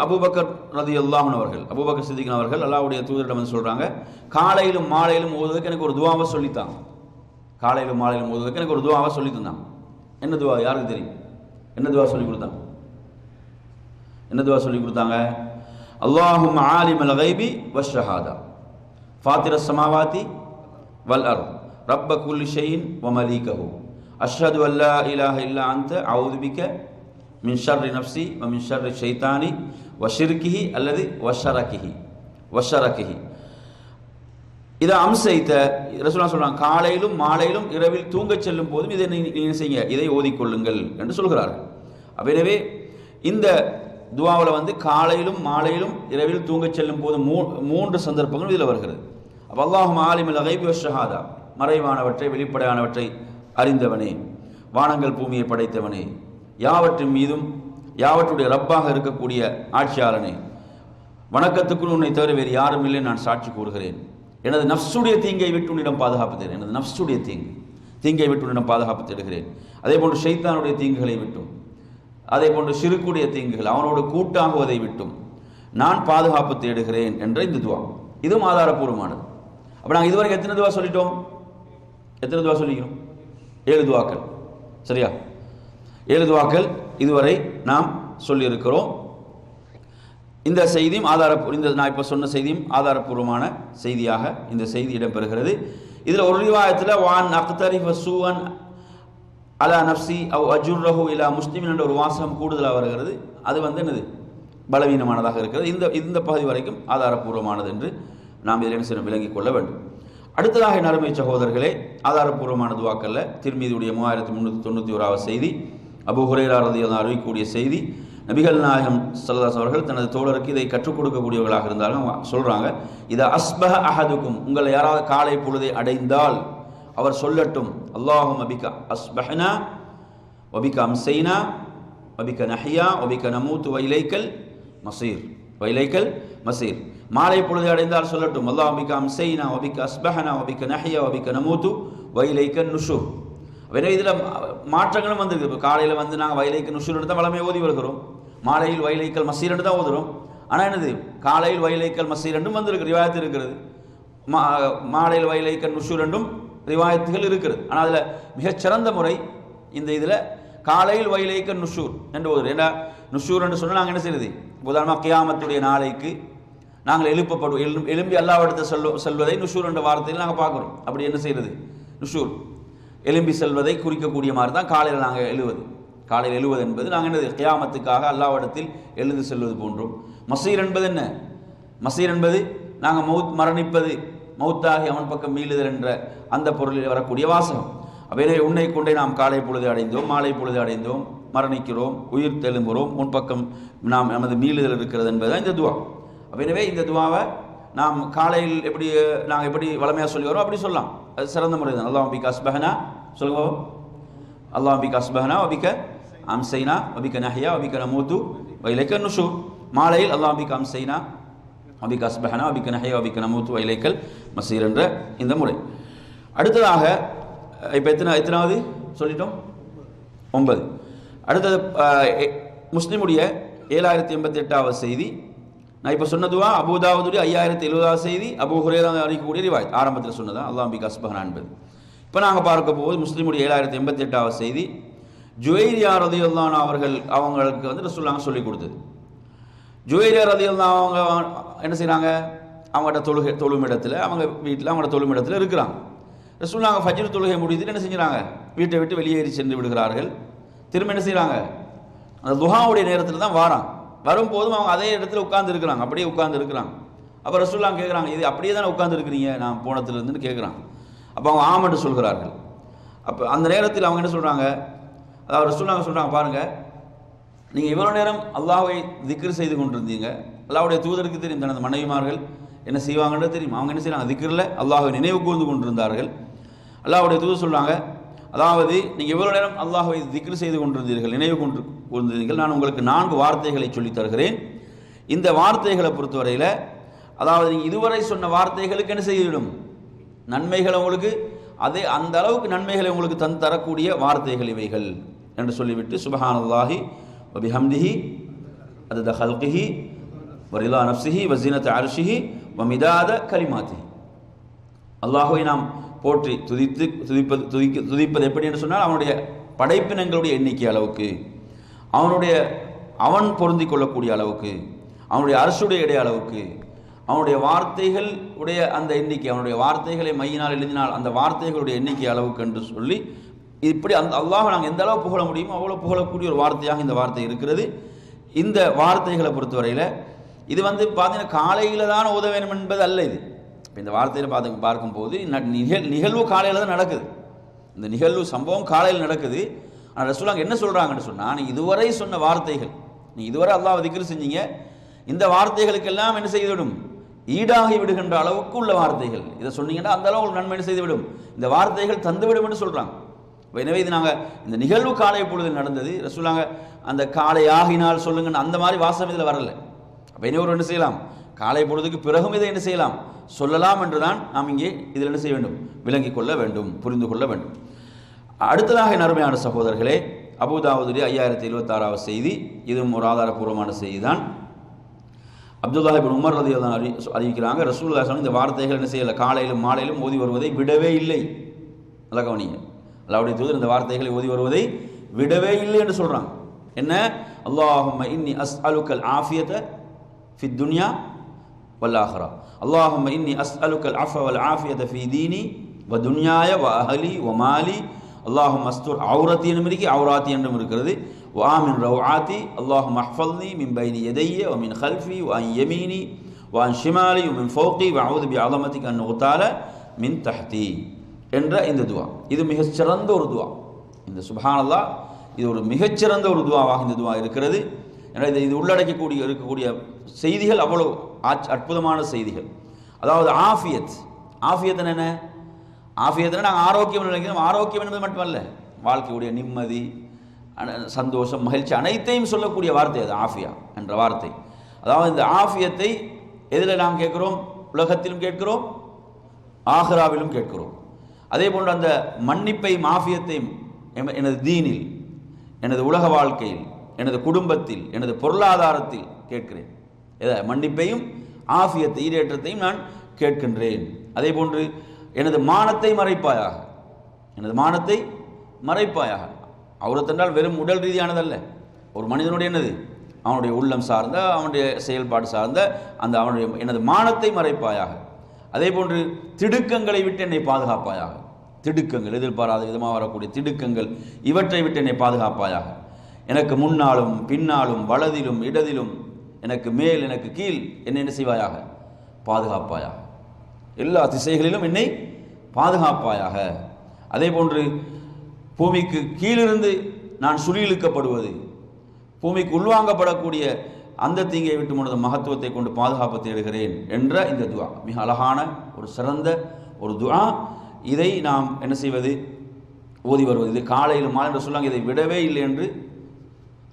ரலியல்லாஹு அன்ஹு அவர்கள், அபூபக்கர் சித்திக் அவர்கள் அல்லாஹ்வுடைய தூதரிடம் வந்து சொல்றாங்க, காலையிலும் மாலையிலும் ஓதுவதற்கு எனக்கு ஒரு துஆவை சொல்லித்தாங்க. காலையிலும் மாலையிலும் ஓதுவதற்கு எனக்கு ஒரு துஆவை சொல்லி தந்தாங்க. என்ன துஆ யாருக்கு தெரியும்? என்ன துஆ சொல்லி கொடுத்தாங்க? அல்லாஹும்ம ஆலிமல் கைபி வஷ்ஷஹாதா ஃபாத்திரஸ் ஸமாவாதி வல் அர்த் ரப்ப குல்லி ஷைஇன் வ மலீகஹு அஷ்ஹது அல்லா இலாஹ இல்லா அன்த அஊது பிக மின் ஷர்ரி நஃப்ஸி வ மின் ஷர்ரி ஷைத்தானி வ ஷிர்கிஹி அல்லது வஷரகிஹி. இதை அம்சைத்த ரசூலுல்லாஹ் சொல்றாங்க, காலையிலும் மாலையிலும் இரவில் தூங்கச் செல்லும் போதும் இதை நீங்கள் செய்யுங்க, இதை ஓதிக்கொள்ளுங்கள் என்று சொல்கிறார்கள். எனவே இந்த துஆவில் வந்து காலையிலும் மாலையிலும் இரவில் தூங்கச் செல்லும் போது 3 சந்தர்ப்பங்கள் இதில் வருகிறது. அப்போ அல்லாஹும்ம ஆலிமுல் கைபி வஷ்ஷஹாதா, மறைவானவற்றை வெளிப்படையானவற்றை அறிந்தவனே, வானங்கள் பூமியை படைத்தவனே, யாவற்றின் மீதும் யாவற்றுடைய ரப்பாக இருக்கக்கூடிய ஆட்சியாளனே, வணக்கத்துக்குள் உன்னை தவிர வேறு யாரும் இல்லை நான் சாட்சி கூறுகிறேன். எனது நஃப்ஸுடைய தீங்கை விட்டு உன்னிடம் பாதுகாப்பு தேடுகிறேன். எனது நஃப்ஸுடைய தீங்கை விட்டு உன்னிடம் பாதுகாப்பு தேடுகிறேன். அதே போன்று ஷைத்தானுடைய தீங்குகளை விட்டும், அதே போன்று ஷிர்க்குடைய தீங்குகள், அவனோடு கூட்டாகுவதை விட்டும் நான் பாதுகாப்பு தேடுகிறேன் என்ற இந்த துஆ, இதுவும் ஆதாரப்பூர்வமானது. அப்போ நாங்கள் இதுவரைக்கும் எத்தனை துஆ சொல்லிக்கிறோம்? 7 துஆக்கள். சரியா? 7 துஆக்கள் இதுவரை நாம் சொல்லியிருக்கிறோம். இந்த செய்தியும் நான் இப்போ சொன்ன செய்தியும் ஆதாரப்பூர்வமான செய்தியாக இந்த செய்தி இடம்பெறுகிறது. இதில் ஒரு ரிவாயத்தில் வான் அக்தரிஃப சூஅன் அலா நஃப்ஸி அவ் அஜுர்ரஹு இலா முஸ்லிமின் என்ற ஒரு வாசகம் கூடுதலாக வருகிறது. அது வந்து என்னது, பலவீனமானதாக இருக்கிறது. இந்த பகுதி வரைக்கும் ஆதாரப்பூர்வமானது என்று நாம் இதில் என்ன விளங்கிக் கொள்ள வேண்டும். அடுத்ததாக நறுமை சகோதரர்களே, ஆதாரப்பூர்வமான துஆக்கல்ல திர்மிதியுடைய 3391 செய்தி, அபூ ஹுரைரா ரலியல்லாஹு அன்ஹு அறிவிக்கக்கூடிய செய்தி, நபிகள் நாயகம் ஸல்லல்லாஹு அலைஹி அவர்கள் தனது தோழருக்கு இதை கற்றுக் கொடுக்கக்கூடியவர்களாக இருந்தாலும் சொல்றாங்க, இத அஸ்பஹ அஹதுக்கும், உங்களை யாராவது காலை பொழுதை அடைந்தால் அவர் சொல்லட்டும், அல்லாஹும்ம பிக அஸ்பஹ்னா வ பிக அம்ஸைனா வ பிக நஹ்யா வ பிக நமூது வ இலைக்கல் மஸீர். மாலை பொழுதை அடைந்தால் சொல்லட்டும், அல்லாஹும்ம பிக அம்ஸைனா வ பிக அஸ்பஹ்னா வ பிக நஹ்யா வ பிக நமூது வ இலைக்கன் நுஷூர். வேற இதில் மாற்றங்களும் வந்திருக்கு. இப்போ காலையில் வந்து நாங்கள் வைலைக்கல் நுஷூர் தான் வளமையை ஓதி வருகிறோம், மாலையில் வைலைக்கல் மஸீர் என்று தான் ஓதுகிறோம். ஆனால் என்னது, காலையில் வைலைக்கல் மஸீர் என்றும் வந்திருக்கு, ரிவாயத்து இருக்கிறது. மாலையில் வைலைக்கல் நுஷூர் என்றும் ரிவாயத்துகள் இருக்கிறது. ஆனால் அதில் மிகச்சிறந்த முறை இந்த இதில் காலையில் வைலைக்கல் நுஷூர் என்று ஓதுறோம். ஏன்னா நுஷூர் என்று சொன்னால் நாங்கள் என்ன செய்யறது, உதாரணமாக கியாமத்துடைய நாளைக்கு நாங்கள் எழும்பி அல்லாஹ்விடத்தை செல்வதை நுஷூர் என்ற வார்த்தையில் நாங்கள் பார்க்குறோம். அப்படி என்ன செய்கிறது, நுஷூர் எழும்பி செல்வதை குறிக்கக்கூடிய மாதிரி தான் காலையில் நாங்கள் எழுவது. காலையில் எழுவது என்பது நாங்கள் என்னது, கியாமத்துக்காக அல்லாஹ்விடத்தில் எழுந்து செல்வது போன்றோம். மஸீர் என்பது என்ன, மஸீர் என்பது நாங்கள் மரணிப்பது, மௌத்தாகி அவன் பக்கம் மீளுதல் என்ற அந்த பொருளில் வரக்கூடிய வாசகம். அப்போ உன்னை கொண்டே நாம் காலை பொழுது அடைந்தோம், மாலை பொழுது அடைந்தோம், மரணிக்கிறோம், உயிர் தெழும்புகிறோம், முன்பக்கம் நாம் நமது மீளுதல் இருக்கிறது என்பதுதான் இந்த துவா. அப்போ எனவே இந்த துவாவை நாம் காலையில் நாங்கள் எப்படி வளமையாக சொல்லி வரோம் அப்படி சொல்லலாம், அது சிறந்த முறை தான். அல்லாஹும்ம பிக அஸ்பஹ்னா சொல்லுங்க, அல்லாஹும்ம பிக அஸ்பஹ்னா வ பிக அம்ஸைனா வ பிக நஹ்யா வ பிக நமூது வ இலைக்கன் நுஷூர். மாலையில் அல்லாஹும்ம பிக அம்ஸைனா வ பிக அஸ்பஹ்னா வ பிக நஹ்யா வ பிக நமூது வ இலைக்கல் மஸீர் என்ற இந்த முறை. அடுத்ததாக இப்போ எத்தனாவது சொல்லிட்டோம், 9. அடுத்தது முஸ்லிமுடைய 7088 செய்தி. நான் இப்போ சொன்னதுவா அபூதாவுதுடைய 5070 செய்தி, அபூ ஹுரைரா அறிவிக்கக்கூடிய ரிவாயத், ஆரம்பத்தில் சொன்னதா அல்லாஹும்ம பிக அஸ்பஹ்னா என்பது. இப்போ நாங்கள் பார்க்க போகுது முஸ்லிமுடைய 7088 செய்தி. ஜுவைரியா ரலியல்லாஹு அன்ஹு அவங்களுக்கு வந்து ரசூலுல்லாஹ் சொல்லிக் கொடுத்தது. ஜுவைரியா ரலியல்லாஹு அவங்க என்ன செய்கிறாங்க, அவங்கள்ட்ட தொழும் இடத்துல, அவங்க வீட்டில் அவங்களோட தொழும் இடத்துல இருக்கிறாங்க. ரசூலுல்லாஹ் ஃபஜ்ர் தொழுகை முடித்துட்டு என்ன செஞ்சுறாங்க, வீட்டை விட்டு வெளியேறி சென்று விடுகிறார்கள். திரும்ப என்ன செய்கிறாங்க, அந்த துஹாவுடைய நேரத்தில் தான் வரும்போதும் அவங்க அதே இடத்துல உட்கார்ந்து இருக்கிறாங்க, அப்படியே உட்கார்ந்து இருக்கிறாங்க. அப்போ ரசூலுல்லாஹ் கேட்குறாங்க, இது அப்படியே தானே உட்கார்ந்து இருக்கிறீங்க நான் போனதுலேருந்துன்னு கேட்குறாங்க. அப்போ அவங்க ஆமென்று சொல்கிறார்கள். அப்போ அந்த நேரத்தில் அவங்க என்ன சொல்கிறாங்க, அதாவது ரசூலுல்லாஹ் சொல்கிறாங்க, பாருங்கள் நீங்கள் இவ்வளோ நேரம் அல்லாஹ்வை திக்ர் செய்து கொண்டிருந்தீங்க, அல்லாஹ்வுடைய தூதருக்கு தெரியும் தனது மனைவிமார்கள் என்ன செய்வாங்கன்னு தெரியும். அவங்க என்ன செய்கிறாங்க, திக்ரில் அல்லாஹ்வை நினைவு கூர்ந்து கொண்டிருந்தார்கள். அல்லாஹ்வுடைய தூதர் சொல்கிறாங்க, அதாவது நீங்கள் எவ்வளோ நேரம் அல்லாஹ்வை திக்ர் செய்து கொண்டிருந்தீர்கள், நினைவு கொண்டிருந்தீர்கள், நான் உங்களுக்கு 4 வார்த்தைகளை சொல்லித் தருகிறேன். இந்த வார்த்தைகளை பொறுத்தவரையில் அதாவது நீங்கள் இதுவரை சொன்ன வார்த்தைகளுக்கு என்ன செய்துவிடும், நன்மைகளை உங்களுக்கு அதே அந்த அளவுக்கு நன்மைகளை உங்களுக்கு தரக்கூடிய வார்த்தைகள் இவைகள் என்று சொல்லிவிட்டு சுப்ஹானல்லாஹி வ பிஹம்திஹி அதத ஹல்கிஹி வ ரிலா நஃப்ஸிஹி வ ஸீனத அர்ஷிஹி வ மிதாத கலிமாத்திஹி, அல்லாஹ்வை நாம் போற்றி துதிப்பது எப்படி என்று சொன்னால் அவனுடைய படைப்பினங்களுடைய எண்ணிக்கை அளவுக்கு, அவன் பொருந்தி கொள்ளக்கூடிய அளவுக்கு, அவனுடைய அரசுடைய இடைய அளவுக்கு, அவனுடைய வார்த்தைகள் உடைய அந்த எண்ணிக்கை, அவனுடைய வார்த்தைகளை மையினால் எழுதினால் அந்த வார்த்தைகளுடைய எண்ணிக்கை அளவுக்கு என்று சொல்லி இப்படி அந்த அல்லாஹ் நாங்கள் எந்த அளவு புகழ முடியுமோ அவ்வளோ புகழக்கூடிய ஒரு வார்த்தையாக இந்த வார்த்தை இருக்கிறது. இந்த வார்த்தைகளை பொறுத்தவரையில் இது பார்த்தீங்கன்னா காலையில் தான் ஓத வேண்டும் என்பது அல்ல. இது இப்போ இந்த வார்த்தையில் பார்க்கும்போது நிகழ்வு காலையில் தான் நடக்குது. இந்த நிகழ்வு சம்பவம் காலையில் நடக்குது. ஆனால் ரசூலுல்லாஹ் என்ன சொல்கிறாங்கன்னு சொன்னால், நீ இதுவரை சொன்ன வார்த்தைகள், நீ இதுவரை அல்லாஹ்வை திக்ர் செஞ்சீங்க, இந்த வார்த்தைகளுக்கெல்லாம் என்ன செய்துவிடும், ஈடாகி விடுகின்ற அளவுக்கு உள்ள வார்த்தைகள். இதை சொன்னீங்கன்னா அந்த அளவு நன்மை என்ன செய்துவிடும், இந்த வார்த்தைகள் தந்துவிடும் என்று சொல்கிறாங்க. எனவே இது நாங்கள் இந்த நிகழ்வு காலை பொழுதில் நடந்தது. ரசூலுல்லாஹ் அந்த காலை ஆகினால் சொல்லுங்கன்னு அந்த மாதிரி வாசம் இதில் வரல. அப்போ இன்னொரு என்ன செய்யலாம், காலை பொழுதுக்கு பிறகும் இதை என்ன செய்யலாம், சொல்லலாம் என்று தான் நாம் இங்கே இதில் என்ன செய்ய வேண்டும், விளங்கிக் கொள்ள வேண்டும், புரிந்து கொள்ள வேண்டும். அடுத்ததாக நறுமையான சகோதரர்களே, அபூதாவுதுடைய 5076வது செய்தி, இதுவும் ஒரு ஆதாரபூர்வமான செய்தி தான். அப்துல்லாஹ் இப்னு உமர் ரலியல்லாஹு அன்ஹு அறிவிக்கிறாங்க, ரசூலுல்லாஹி ஸல்லல்லாஹு அலைஹி வஸல்லம் இந்த வார்த்தைகள் என்ன செய்யல, காலையிலும் மாலையிலும் ஓதி வருவதை விடவே இல்லை. நல்லா கவனிங்க, அல்லாஹ்வுடைய தூதர் இந்த வார்த்தைகளை ஓதி வருவதை விடவே இல்லை என்று சொல்றாங்க. என்ன, அல்லாஹும்ம இன்னி அஸ்அலுக்கல் ஆஃபியத ஃபித் துன்யா வல் ஆஹிரா, அல்லாஹும்ம இன்னி அஸ்அலுக்கல் அஃவ வல் ஆஃபியத ஃபீ தீனி வ துன்யாய வ அஹ்லி வ மாலி, அல்லாஹும்ம அஸ்துர் ஔரத்தி என்றும் இருக்கு, ஔராத்தி என்றும் இருக்கிறது, வ ஆமின் ரவ்ஆத்தி, அல்லாஹும்ம அஹ்ஃபல்னி மின் பைனி யதைய வ மின் கல்ஃபி வ அன் யமீனி வ அன் ஷிமாலி வ மின் ஃபௌகி வ அஊது பி அஸமதிக அன் உக்தால மின் தஹ்தி என்ற இந்த துவா. இது மிகச்சிறந்த ஒரு துவா. இந்த சுப்ஹானல்லாஹ் இது ஒரு மிகச்சிறந்த ஒரு துவாவாக இந்த துவா இருக்கிறது. ஏன்னா இது இருக்கக்கூடிய செய்திகள் அவ்வளவு அற்புதமான செய்திகள். அதாவது ஆஃபியத் என்ன, ஆஃபியத்னா நாங்கள் ஆரோக்கியம் நினைக்கிறோம். ஆரோக்கியம் என்பது மட்டுமல்ல, வாழ்க்கையுடைய நிம்மதி, சந்தோஷம், மகிழ்ச்சி அனைத்தையும் சொல்லக்கூடிய வார்த்தை அது ஆஃபியா என்ற வார்த்தை. அதாவது இந்த ஆஃபியத்தை எதில் நாம் கேட்கிறோம், உலகத்திலும் கேட்கிறோம், ஆஹிராவிலும் கேட்கிறோம். அதே போன்று அந்த மன்னிப்பையும் ஆஃபியத்தையும் எனது தீனில், எனது உலக வாழ்க்கையில், எனது குடும்பத்தில், எனது பொருளாதாரத்தில் கேட்கிறேன். மன்னிப்பையும் ஆஃபியத்தை ஈரேற்றத்தையும் நான் கேட்கின்றேன். அதே போன்று எனது மானத்தை மறைப்பாயாக, எனது மானத்தை மறைப்பாயாக. அவுரத் என்றால் வெறும் உடல் ரீதியானதல்ல, ஒரு மனிதனுடைய என்னது, அவனுடைய உள்ளம் சார்ந்த, அவனுடைய செயல்பாடு சார்ந்த அந்த எனது மானத்தை மறைப்பாயாக. அதே போன்று திடுக்கங்களை விட்டு என்னை பாதுகாப்பாயாக. திடுக்கங்கள், எதிர்பாராத விதமாக வரக்கூடிய திடுக்கங்கள், இவற்றை விட்டு என்னை பாதுகாப்பாயாக. எனக்கு முன்னாலும் பின்னாலும் வலதிலும் இடதிலும், எனக்கு மேல் எனக்கு கீழ் என்னை என்ன செய்வாயாக, பாதுகாப்பாயாக. எல்லா திசைகளிலும் என்னை பாதுகாப்பாயாக. அதே போன்று பூமிக்கு கீழிருந்து நான் சுழியிழுக்கப்படுவது, பூமிக்கு உள்வாங்கப்படக்கூடிய அந்த தீங்கை விட்டு உனது மகத்துவத்தை கொண்டு பாதுகாப்பு தேடுகிறேன் என்ற இந்த துஆ மிக அழகான ஒரு சிறந்த ஒரு துஆ. இதை நாம் என்ன செய்வது, ஓதி வருவது. இது காலையில் மாலை என்று சொல்லுவாங்க, இதை விடவே இல்லை என்று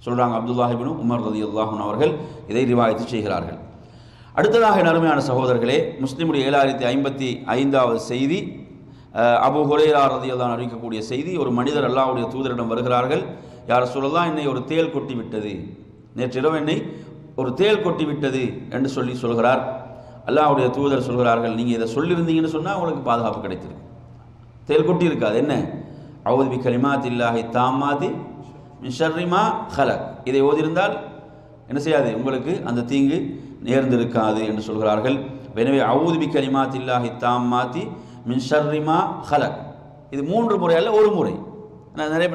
சொல்கிறாங்க. அப்துல்லாஹ் இப்னு உமர் ரலியல்லாஹு அன்ஹு அவர்கள் இதை ரிவாயத்து செய்கிறார்கள். அடுத்ததாக நறுமையான சகோதரர்களே, முஸ்லிமுடைய 7055வது செய்தி, அபூ ஹுரைரா ரலியல்லாஹு அன்ஹு அறிவிக்கக்கூடிய செய்தி. ஒரு மனிதர் அல்லாஹ்வுடைய தூதரிடம் வருகிறார்கள், யா ரசூலல்லாஹ், என்னை ஒரு தேள் கொட்டி விட்டது, நேற்றிரவு என்னை ஒரு தேள் கொட்டி விட்டது என்று சொல்கிறார். அல்லாஹ்வுடைய தூதர் சொல்கிறார்கள், நீங்கள் இதை சொல்லியிருந்தீங்கன்னு சொன்னால் உங்களுக்கு பாதுகாப்பு கிடைத்திருக்கு. தேள் கொட்டி இருக்காது. என்ன, அஊது பி கலிமாத்தில்லாஹி தாம்மாதி மின் ஷர்ரி மா ஹலக், இதை ஓதியிருந்தால் என்ன செய்யாது, உங்களுக்கு அந்த தீங்கு நேர்ந்திருக்காது என்று சொல்கிறார்கள். எனவே அஊது பி கலிமாத்தில்லாஹி தாம்மாதி மின் ஷர்ரி மா ஹலக், இது 3 முறை அல்ல, ஒரு முறை. நான் நிறைய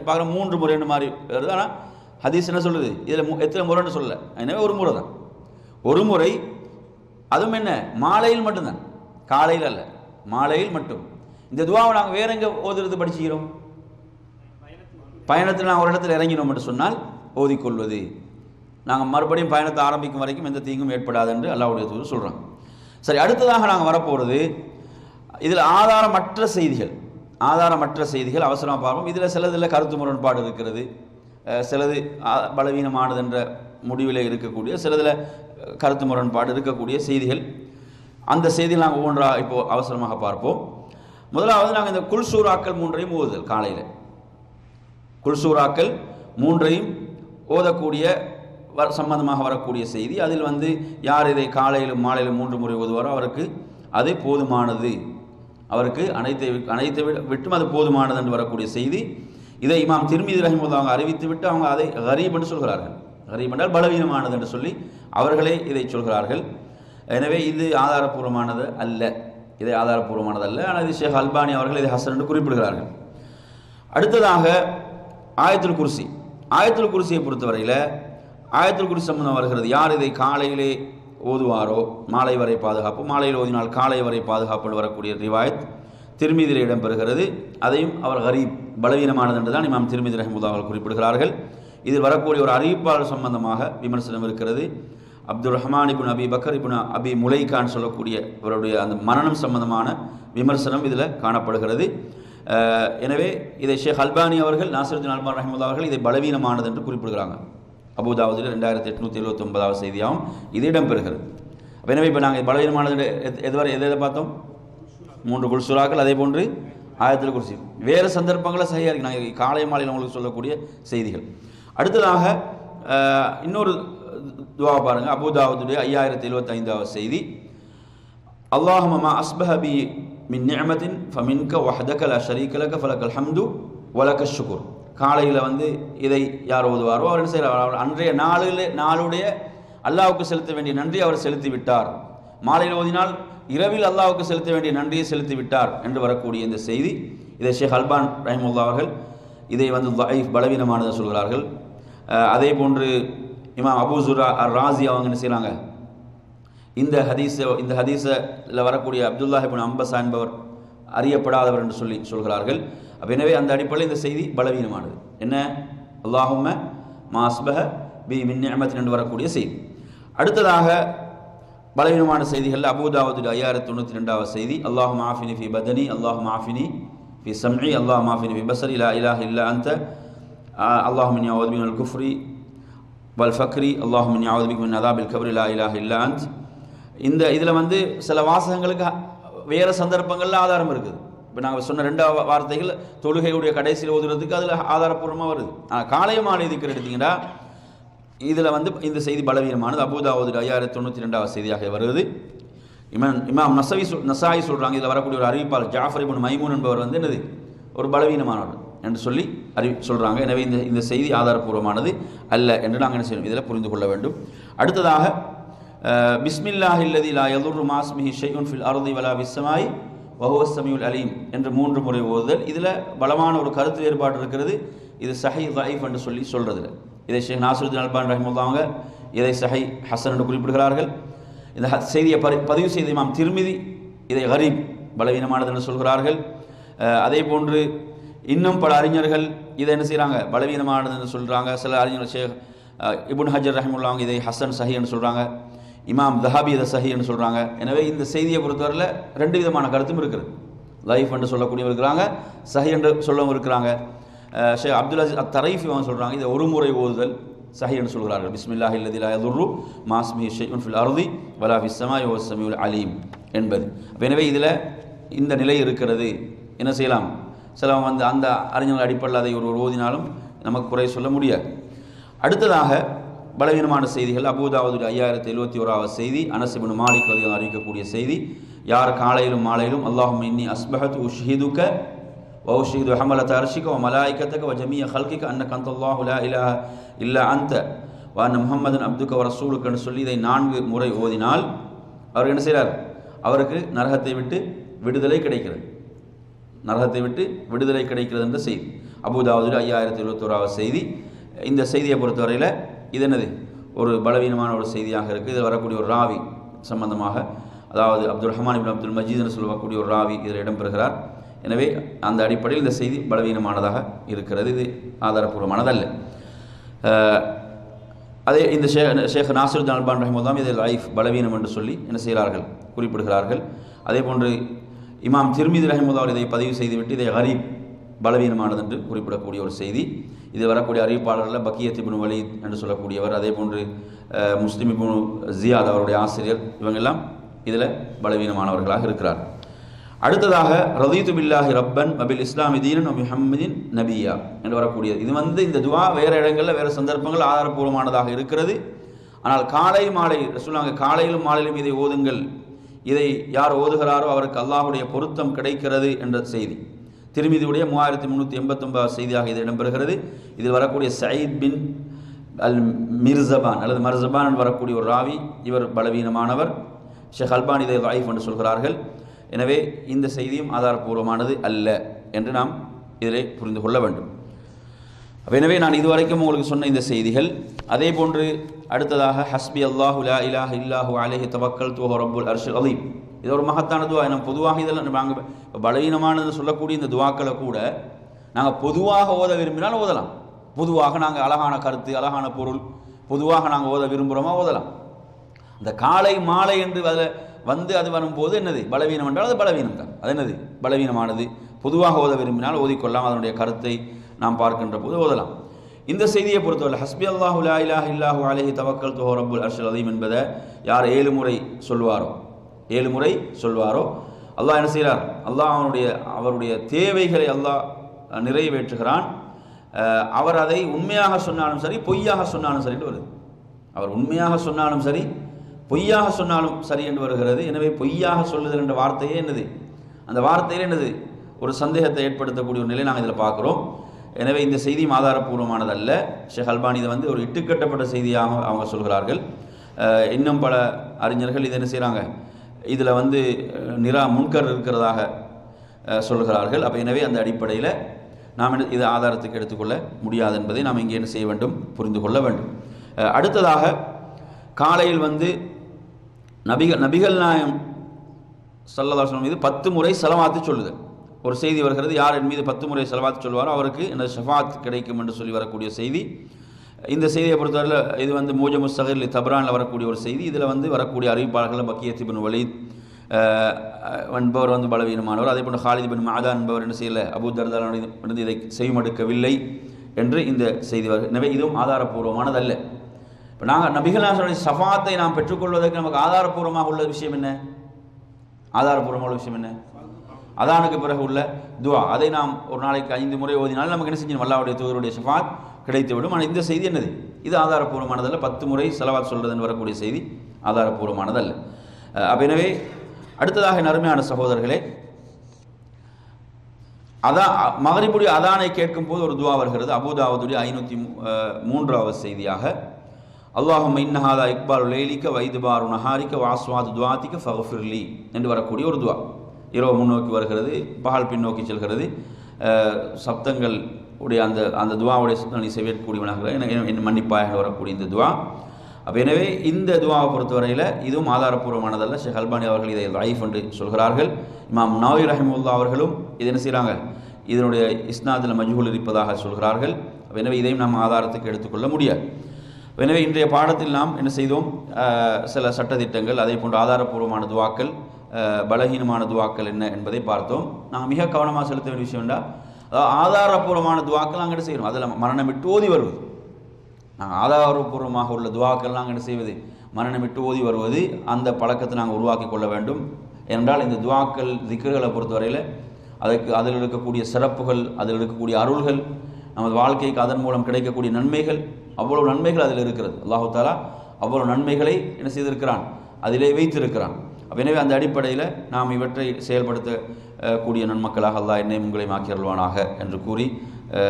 பார்க்குறேன் 3 முறைன்னு மாதிரி வருது. ஆனால் ஹதீஸ் என்ன சொல்லுது, இதில் எத்தனை முறைன்னு சொல்லல. எனவே ஒரு முறை தான், ஒரு முறை. அதுவும் என்ன, மாலையில் மட்டும்தான், காலையில் அல்ல, மாலையில் மட்டும். இந்த துவாவை நாங்கள் வேற எங்கே ஓதுறது படிச்சுக்கிறோம்? பயணத்தில் நாங்கள் ஒரு இடத்துல இறங்கினோம் என்று சொன்னால் ஓதிக்கொள்வது. நாங்கள் மறுபடியும் பயணத்தை ஆரம்பிக்கும் வரைக்கும் எந்த தீங்கும் ஏற்படாது என்று அல்லாஹ்வுடைய தூதர் சொல்கிறாங்க. சரி, அடுத்ததாக நாங்கள் வரப்போகிறது இதில் ஆதாரமற்ற செய்திகள் அவசரமாக பார்ப்போம். இதில் சிலதில் கருத்து முரண்பாடு இருக்கிறது, சிலது பலவீனமானது என்ற முடிவில் இருக்கக்கூடிய, சிலதில் கருத்து முரண்பாடு இருக்கக்கூடிய செய்திகள். அந்த செய்தியில் நாங்கள் ஒவ்வொன்றாக இப்போது அவசரமாக பார்ப்போம். முதலாவது நாங்கள் இந்த குல்சூராக்கள் 3ஐயும் ஓதுதல். காலையில் குல்சூராக்கள் 3ஐயும் ஓதக்கூடிய சம்பந்தமாக வரக்கூடிய செய்தி. அதில் யார் இதை காலையிலும் மாலையிலும் 3 முறை ஓதுவாரோ அவருக்கு அது போதுமானது, அவருக்கு அனைத்தை விட்டும் அது போதுமானது என்று வரக்கூடிய செய்தி. இதை இமாம் திர்மிதி ரஹிமஹுல்லாஹ் அவங்க அறிவித்து விட்டு அவங்க அதை கரீப் என்று சொல்கிறார்கள். கரீப் என்றால் பலவீனமானது என்று சொல்லி அவர்களே இதை சொல்கிறார்கள். எனவே இது ஆதாரபூர்வமானது அல்ல, ஆனால் இது ஷேக் அல்பானி அவர்கள் இதை ஹசன் என்று குறிப்பிடுகிறார்கள். அடுத்ததாக ஆயத்துல் குர்சியை பொறுத்தவரையில் ஆயத்துல் குர்சி சம்பந்தம் வருகிறது. யார் இதை காலையிலே ஓதுவாரோ மாலை வரை பாதுகாப்பு, மாலையில் ஓதினால் காலை வரை பாதுகாப்பு வரக்கூடிய ரிவாயத் திர்மிதியில் இடம்பெறுகிறது. அதையும் அவர் கரீப், பலவீனமானது என்று தான் இமாம் திர்மிதி ரஹிமஹுல்லாஹ் அவர்கள் குறிப்பிடுகிறார்கள். இதில் வரக்கூடிய ஒரு அறிவிப்பாளர் சம்பந்தமாக விமர்சனம் இருக்கிறது. அப்துல் ரஹ்மான் இப்னு அபி பக்கர் இப்னு அபி முலைகான் சொல்லக்கூடிய அவருடைய அந்த மரணம் சம்பந்தமான விமர்சனம் இதில் காணப்படுகிறது. எனவே இதை ஷேக் அல்பானி அவர்கள், நாசிருத்தீன் அல்பானி ரஹிமஹுல்லாஹ் அவர்கள் இதை பலவீனமானது என்று குறிப்பிடுகிறாங்க. அபூதாவுதில் 2879 செய்தியாகவும் இது இடம்பெறுகிறது. எனவே இப்போ நாங்கள் பலவீனமானது எதை பார்த்தோம்? 3 குல்சூராக்கள், அதே போன்று ஆயத்துல் குர்சி. வேறு சந்தர்ப்பங்களில் சரியாக இருக்குது. நாங்கள் காலை மாலையில் உங்களுக்கு சொல்லக்கூடிய செய்திகள். அடுத்ததாக இன்னொரு துவா பாருங்கள். அபூதாவுதுடைய 5075 செய்தி. அல்லாஹும்ம மா அஸ்பஹ பி மின் நிஅமத்தின் ஃபமின்க வஹ்தக லா ஷரீக லக ஃபலக்கல் ஹம்து வலக ஷுக்ர். காலையில் இதை யார் ஓதுவாரோ அவர் என்ன செய்கிறார்? அன்றைய நாளுடைய அல்லாஹ்வுக்கு செலுத்த வேண்டிய நன்றி அவர் செலுத்தி விட்டார். மாலையில் ஓதினால் இரவில் அல்லாஹ்வுக்கு செலுத்த வேண்டிய நன்றியை செலுத்தி விட்டார் என்று வரக்கூடிய இந்த செய்தி. இதை ஷேக் அல்பான் ரஹிமஹுல்லாஹ் அவர்கள் இதை தஈஃப், பலவீனமானதை சொல்கிறார்கள். அதே போன்று இமாம் அபூ ஜுரா அர் ராஸி அவங்க என்ன செய்கிறாங்க, இந்த ஹதீஸில் வரக்கூடிய அப்துல்லாஹ் இப்னு அம்பஸா என்பவர் அறியப்படாதவர் என்று சொல்கிறார்கள். எனவே அந்த அடிப்படையில் இந்த செய்தி பலவீனமானது. என்ன? அல்லாஹும்ம மா அஸ்பஹ பி மின் நிஅமத்தின் என்று வரக்கூடிய செய்தி. அடுத்ததாக பலவீனமான செய்திகள் அபூதாவுது 5092 செய்தி. அல்லாஹும்ம ஆஃபினி ஃபி பதனி, அல்லாஹும்ம ஆஃபினி ஃபி சம்இ, அல்லாஹும்ம ஆஃபினி ஃபி பஸரி, லா இலாஹ இல்லா அன்த, அல்லாஹும்ம இன்னி அஊது பிக மினல் குஃப்ரி வல் ஃபக்ரி, அல்லாஹும்ம இன்னி அஊது பிக மின் அஸாபில் கப்ரி, லா இலாஹ இல்லா அன்த். இதில் சில வாசகங்களுக்கு வேறு சந்தர்ப்பங்களில் ஆதாரம் இருக்குது. இப்போ நாங்கள் சொன்ன 2 வார்த்தைகள் தொழுகையுடைய கடைசியில் ஓதுறதுக்கு அதில் ஆதாரப்பூர்வமாக வருது. ஆனால் காலை மாலை திக்ர் எடுத்தீங்கன்னா இதில் இந்த செய்தி பலவீனமானது. அபூதாவுது 5092 செய்தியாக வருது. இமாம் நசாயி சொல்கிறாங்க, இதில் வரக்கூடிய ஒரு அறிவிப்பாளர் ஜாஃபர் இப்னு மைமூன் என்பவர் என்னது ஒரு பலவீனமானவர் என்று சொல்லி சொல்கிறாங்க. எனவே இந்த செய்தி ஆதாரப்பூர்வமானது அல்ல என்று நாங்கள் என்ன செய்யணும், இதில் புரிந்து கொள்ள வேண்டும். அடுத்ததாக பிஸ்மில்லாஹில்லதி லா யதுர்ரு மா இஸ்மிஹி ஷைஉன் ஃபில் அர்தி வலா ஃபிஸ் ஸமாஇ வஹுவஸ் ஸமீஉல் அலீம் என்று 3 முறை ஓதுதல். இதில் பலமான ஒரு கருத்து வேறுபாடு இருக்கிறது. இது சஹீஹ் தஈஃப் என்று சொல்றதில்லை. இதை ஷேக் நாசிருத்தீன் அல்பானி ரஹிமஹுல்லாஹ் அவங்க இதை சஹீஹ் ஹசன் என்று குறிப்பிடுகிறார்கள். இந்த செய்தியை பதிவு செய்த இமாம் திர்மிதி இதை கரீப், பலவீனமானது என்று சொல்கிறார்கள். அதே போன்று இன்னும் பல அறிஞர்கள் இதை என்ன செய்கிறாங்க, பலவீனமானது என்று சொல்கிறாங்க. சில அறிஞர்கள் ஷேக் இப்னு ஹஜர் ரஹிமஹுல்லாஹ் அவங்க இதை ஹசன் சஹீஹ் என்று சொல்கிறாங்க. இமாம் தஹாபி இதை சஹீஹ் என்று சொல்கிறாங்க. எனவே இந்த செய்தியை பொறுத்தவரையில் 2 விதமான கருத்தும் இருக்குது. லைஃப் என்று சொல்லக்கூடியவங்க இருக்கிறாங்க, சஹீஹ் என்று சொல்லவும் இருக்கிறாங்க. ஷேக் அப்துல் அஜீஸ் அத்-தரைஃபி அவங்க சொல்கிறாங்க இதை ஒரு முறை ஓதுதல் சஹீஹ் என்று சொல்கிறார்கள். பிஸ்மில்லாஹில்லதி லா யதுர்ரு மா இஸ்மிஹி ஷைஉன் ஃபில் அர்தி வலா ஃபிஸ் ஸமாஇ வஹுவஸ் ஸமீஉல் அலீம் என்பது. எனவே இதில் இந்த நிலை இருக்கிறது. என்ன செய்யலாம், சிலவங்க அந்த அறிஞர்கள் அடிப்படையில் அதை ஒரு ஓதினாலும் நமக்கு குறை சொல்ல முடியாது. அடுத்ததாக பலவீனமான செய்திகள் அபூதாவுது 5071 செய்தி. அனஸ் இப்னு மாலிக் ரலியல்லாஹு அறிவிக்கக்கூடிய செய்தி. யார் காலையிலும் மாலையிலும் அல்லாஹும்ம இன்னி அஸ்பஹது உஷ்ஹிதுக வ உஷ்ஹிது ஹமலத அர்ஷிக வ மலாயிகதக வ ஜமீஅ ஹல்கிக அன்னக அன்தல்லாஹு லா இலாஹ இல்லா அன்த வ அன்ன முஹம்மதன் அப்துக வ ரசூலுக என்று சொல்லி இதை 4 முறை ஓதினால் அவர் என்ன செய்கிறார், அவருக்கு நரகத்தை விட்டு விடுதலை கிடைக்கிறது. நரகத்தை விட்டு விடுதலை கிடைக்கிறது என்ற செய்தி. அபூதாவூதில் 5071வது செய்தி. இந்த செய்தியை பொறுத்தவரையில் இது என்னது, ஒரு பலவீனமான ஒரு செய்தியாக இருக்குது. இதில் வரக்கூடிய ஒரு ராவி சம்பந்தமாக, அதாவது அப்துல் ரஹ்மான் இப்னு அப்துல் மஜீத் என்று சொல்லக்கூடிய ஒரு ராவி இதில் இடம்பெறுகிறார். எனவே அந்த அடிப்படையில் இந்த செய்தி பலவீனமானதாக இருக்கிறது, இது ஆதாரப்பூர்வமானதல்ல. அதே இந்த ஷேக் நாசிருத்தீன் அல்பானி ரஹிமஹுல்லாஹ் இதில் லைஃப் பலவீனம் என்று சொல்லி என்ன செய்கிறார்கள், குறிப்பிடுகிறார்கள். அதே போன்று இமாம் திர்மிதி ரஹிமஹுல்லாஹ் இதை பதிவு செய்துவிட்டு இதை கரீப் பலவீனமானது என்று குறிப்பிடக்கூடிய ஒரு செய்தி. இது வரக்கூடிய அறிவிப்பாளர்கள் பக்கியத் இப்னு வலீத் என்று சொல்லக்கூடியவர், அதே போன்று முஸ்லிம் இப்னு ஜியாத் அவருடைய ஆசிரியர், இவங்கெல்லாம் இதில் பலவீனமானவர்களாக இருக்கிறார். அடுத்ததாக ரதீது பில்லாஹி ரப்பன் வபில் இஸ்லாமி தீனன் முஹம்மதின் நபியா என்று வரக்கூடியது. இது இந்த துவா வேறு இடங்களில் வேறு சந்தர்ப்பங்கள் ஆதாரப்பூர்வமானதாக இருக்கிறது. ஆனால் காலை மாலை ரசூலுல்லாஹ் காலையிலும் மாலையிலும் இதை ஓதுங்கள், இதை யார் ஓதுகிறாரோ அவருக்கு அல்லாஹுடைய பொருத்தம் கிடைக்கிறது என்ற செய்தி திருமிதியுடைய 3389 செய்தியாக இது இடம்பெறுகிறது. இதில் வரக்கூடிய சயீத் பின் அல் மிர்சபான் அல்லது மர்சபான் என்று வரக்கூடிய ஒரு ராவி, இவர் பலவீனமானவர். ஷேக் அல்பானி இதை லைஃப் என்று சொல்கிறார்கள். எனவே இந்த செய்தியும் ஆதாரப்பூர்வமானது அல்ல என்று நாம் இதிலே புரிந்து கொள்ள வேண்டும். எனவே நான் இதுவரைக்கும் உங்களுக்கு சொன்ன இந்த செய்திகள், அதே போன்று அடுத்ததாக ஹஸ்பி அல்லாஹு லா இலாஹ இல்லாஹு அலைஹி தவக்கல்து வஹுவ ரப்புல் அர்ஷில் அலீம், இது ஒரு மகத்தான துவா. நம்ம பொதுவாக இதெல்லாம் நாங்கள் பலவீனமானது சொல்லக்கூடிய இந்த துவாக்களை கூட நாங்கள் பொதுவாக ஓத விரும்பினால் ஓதலாம். பொதுவாக நாங்கள் அழகான கருத்து, அழகான பொருள் பொதுவாக நாங்கள் ஓத விரும்புகிறோமா ஓதலாம். அந்த காலை மாலை என்று அதில் அது வரும்போது என்னது பலவீனம் என்றால் அது பலவீனம் தான். அது என்னது பலவீனமானது. பொதுவாக ஓத விரும்பினால் ஓதிக்கொள்ளலாம், அதனுடைய கருத்தை நாம் பார்க்கின்ற போது ஓதலாம். இந்த செய்தியை பொறுத்தவரை ஹஸ்பி அல்லாஹு லா இலாஹ இல்லாஹு அலைஹி தவக்கல்து வஹுவ ரப்புல் அர்ஷில் அலீம் என்பதை யார் 7 முறை சொல்வாரோ அல்லாஹ் என்ன செய்கிறார், அல்லாஹ் அவருடைய தேவைகளை அல்லாஹ் நிறைவேற்றுகிறான். அவர் அதை உண்மையாக சொன்னாலும் சரி பொய்யாக சொன்னாலும் சரி என்று வருது. அவர் உண்மையாக சொன்னாலும் சரி பொய்யாக சொன்னாலும் சரி என்று வருகிறது. எனவே பொய்யாக சொல்லுதல் என்ற வார்த்தையே என்னது, அந்த வார்த்தையில் என்னது ஒரு சந்தேகத்தை ஏற்படுத்தக்கூடிய ஒரு நிலை நாங்கள் இதில் பார்க்குறோம். எனவே இந்த செய்தியும் ஆதாரப்பூர்வமானதல்ல. ஷேக் அல்பானி இதை ஒரு இட்டுக்கட்டப்பட்ட செய்தியாக அவங்க சொல்கிறார்கள். இன்னும் பல அறிஞர்கள் இதை என்ன செய்கிறாங்க, இதில் முன்கர் இருக்கிறதாக சொல்கிறார்கள். அப்போ எனவே அந்த அடிப்படையில் நாம் இதை ஆதாரத்துக்கு எடுத்துக்கொள்ள முடியாது என்பதை நாம் இங்கே என்ன செய்ய வேண்டும், புரிந்து கொள்ள வேண்டும். அடுத்ததாக காலையில் நபிகள் நாயம் ஸல்லல்லாஹு அலைஹி வஸல்லம் மீது 10 முறை ஸலவாத்து சொல்லுதல் ஒரு செய்தி வருகிறது. யார் என் மீது 10 முறை ஸலவாத்து சொல்வாரோ அவருக்கு என்ன ஷஃபாத் கிடைக்கும் என்று சொல்லி வரக்கூடிய செய்தி. இந்த செய்தியை பொறுத்தவரையில் இது மூஜமுஸ் ஸகீர் லி தப்ரானில் வரக்கூடிய ஒரு செய்தி. இதில் வரக்கூடிய அறிவிப்பாளர்கள் பக்கியத் இப்னு வலீத் என்பவர் பலவீனமானவர். அதே போன்று ஹாலித் பின் மஅதான் என்பவர் என்ன செய்யலை, அபூ தர்தாவிலிருந்து இதை செய்யமெடுக்கவில்லை என்று இந்த செய்தி வருகிறது. எனவே இதுவும் ஆதாரப்பூர்வமானதல்ல. இப்போ நாங்கள் நபிகள் நாயகம் ஷஃபாத்தை நாம் பெற்றுக்கொள்வதற்கு நமக்கு ஆதாரப்பூர்வமாக உள்ள விஷயம் என்ன, அதானுக்கு பிறகு உள்ள துவா. அதை நாம் ஒரு நாளைக்கு 5 முறை ஓதினாலும் நமக்கு என்ன செஞ்சோம், அல்லாஹ்வுடைய தூதருடைய ஷஃபாத் கிடைத்துவிடும். ஆனால் இந்த செய்தி என்னது, இது ஆதாரப்பூர்வமானதல்ல. 10 முறை ஸலவாத் சொல்றதுன்னு வரக்கூடிய செய்தி ஆதாரப்பூர்வமானதல்ல. அப்போ எனவே அடுத்ததாக அருமையான சகோதரர்களே, மகரிபுடைய அதானை கேட்கும் போது ஒரு துவா வருகிறது. அபூதாவுதுடைய 503வது செய்தியாக, அல்லாஹும்ம இன்ன ஹாதா இக்பாலு லைலிக வ இத்பாரு நஹாரிக வ அஸ்வாது துஆதிக ஃபக்ஃபிர்லி என்று வரக்கூடிய ஒரு துவா. இரவு முன்னோக்கி வருகிறது, பகல் பின்னோக்கி செல்கிறது. சப்தங்கள் உடைய அந்த துவாவுடைய நீ செய்யக்கூடியவனாக என் மன்னிப்பாக வரக்கூடிய இந்த துவா. அப்போ எனவே இந்த துவாவை பொறுத்தவரையில் இதுவும் ஆதாரப்பூர்வமானதல்ல. ஷேக் அல்பானி அவர்கள் இதை லைஃப் என்று சொல்கிறார்கள். இமாம் நவவி ரஹிமஹுல்லாஹ் அவர்களும் இது என்ன செய்கிறாங்க, இதனுடைய இஸ்னாதில் மஜ்ஹூல் இருப்பதாக சொல்கிறார்கள். எனவே இதையும் நாம் ஆதாரத்துக்கு எடுத்துக்கொள்ள முடியாது. எனவே இன்றைய பாடத்தில் நாம் என்ன செய்தோம், சில சட்டத்திட்டங்கள், அதே போன்ற ஆதாரப்பூர்வமான துவாக்கள், பலகீனமான துவாக்கள் என்ன என்பதை பார்த்தோம். நாங்கள் மிக கவனமாக செலுத்த வேண்டிய விஷயம் என்ன, அதாவது ஆதாரப்பூர்வமான துவாக்கள் நாங்கள் என்ன செய்யணும், அதில் மரணமிட்டு ஓதி வருவது. நாங்கள் ஆதாரப்பூர்வமாக உள்ள துவாக்கள் நாங்கள் என்ன செய்வது, மரணமிட்டு ஓதி வருவது, அந்த பழக்கத்தை நாங்கள் உருவாக்கி கொள்ள வேண்டும். ஏனென்றால் இந்த துவாக்கள் திக்ர்களை பொறுத்தவரையில் அதில் இருக்கக்கூடிய சிறப்புகள், அதில் இருக்கக்கூடிய அருள்கள், நமது வாழ்க்கைக்கு அதன் மூலம் கிடைக்கக்கூடிய நன்மைகள், அவ்வளவு நன்மைகள் அதில் இருக்கிறது. அல்லாஹு தஆலா அவ்வளவு நன்மைகளை என்ன செய்திருக்கிறான், அதிலே வைத்திருக்கிறான். எனவே அந்த அடிப்படையில் நாம் இவற்றை செயல்படுத்தக்கூடிய நன்மக்களாக அல்லாஹ் என்னையும் உங்களையும் ஆக்கியருள்வானாக என்று கூறி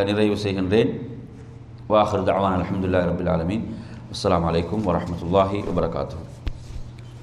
நிறைவு செய்கின்றேன். வாஹிரு தஅவானா அல்ஹம்துலில்லாஹி ரப்பில் ஆலமீன். அஸ்ஸலாமு அலைக்கும் வரஹ்மத்துல்லாஹி வபரகாத்துஹு.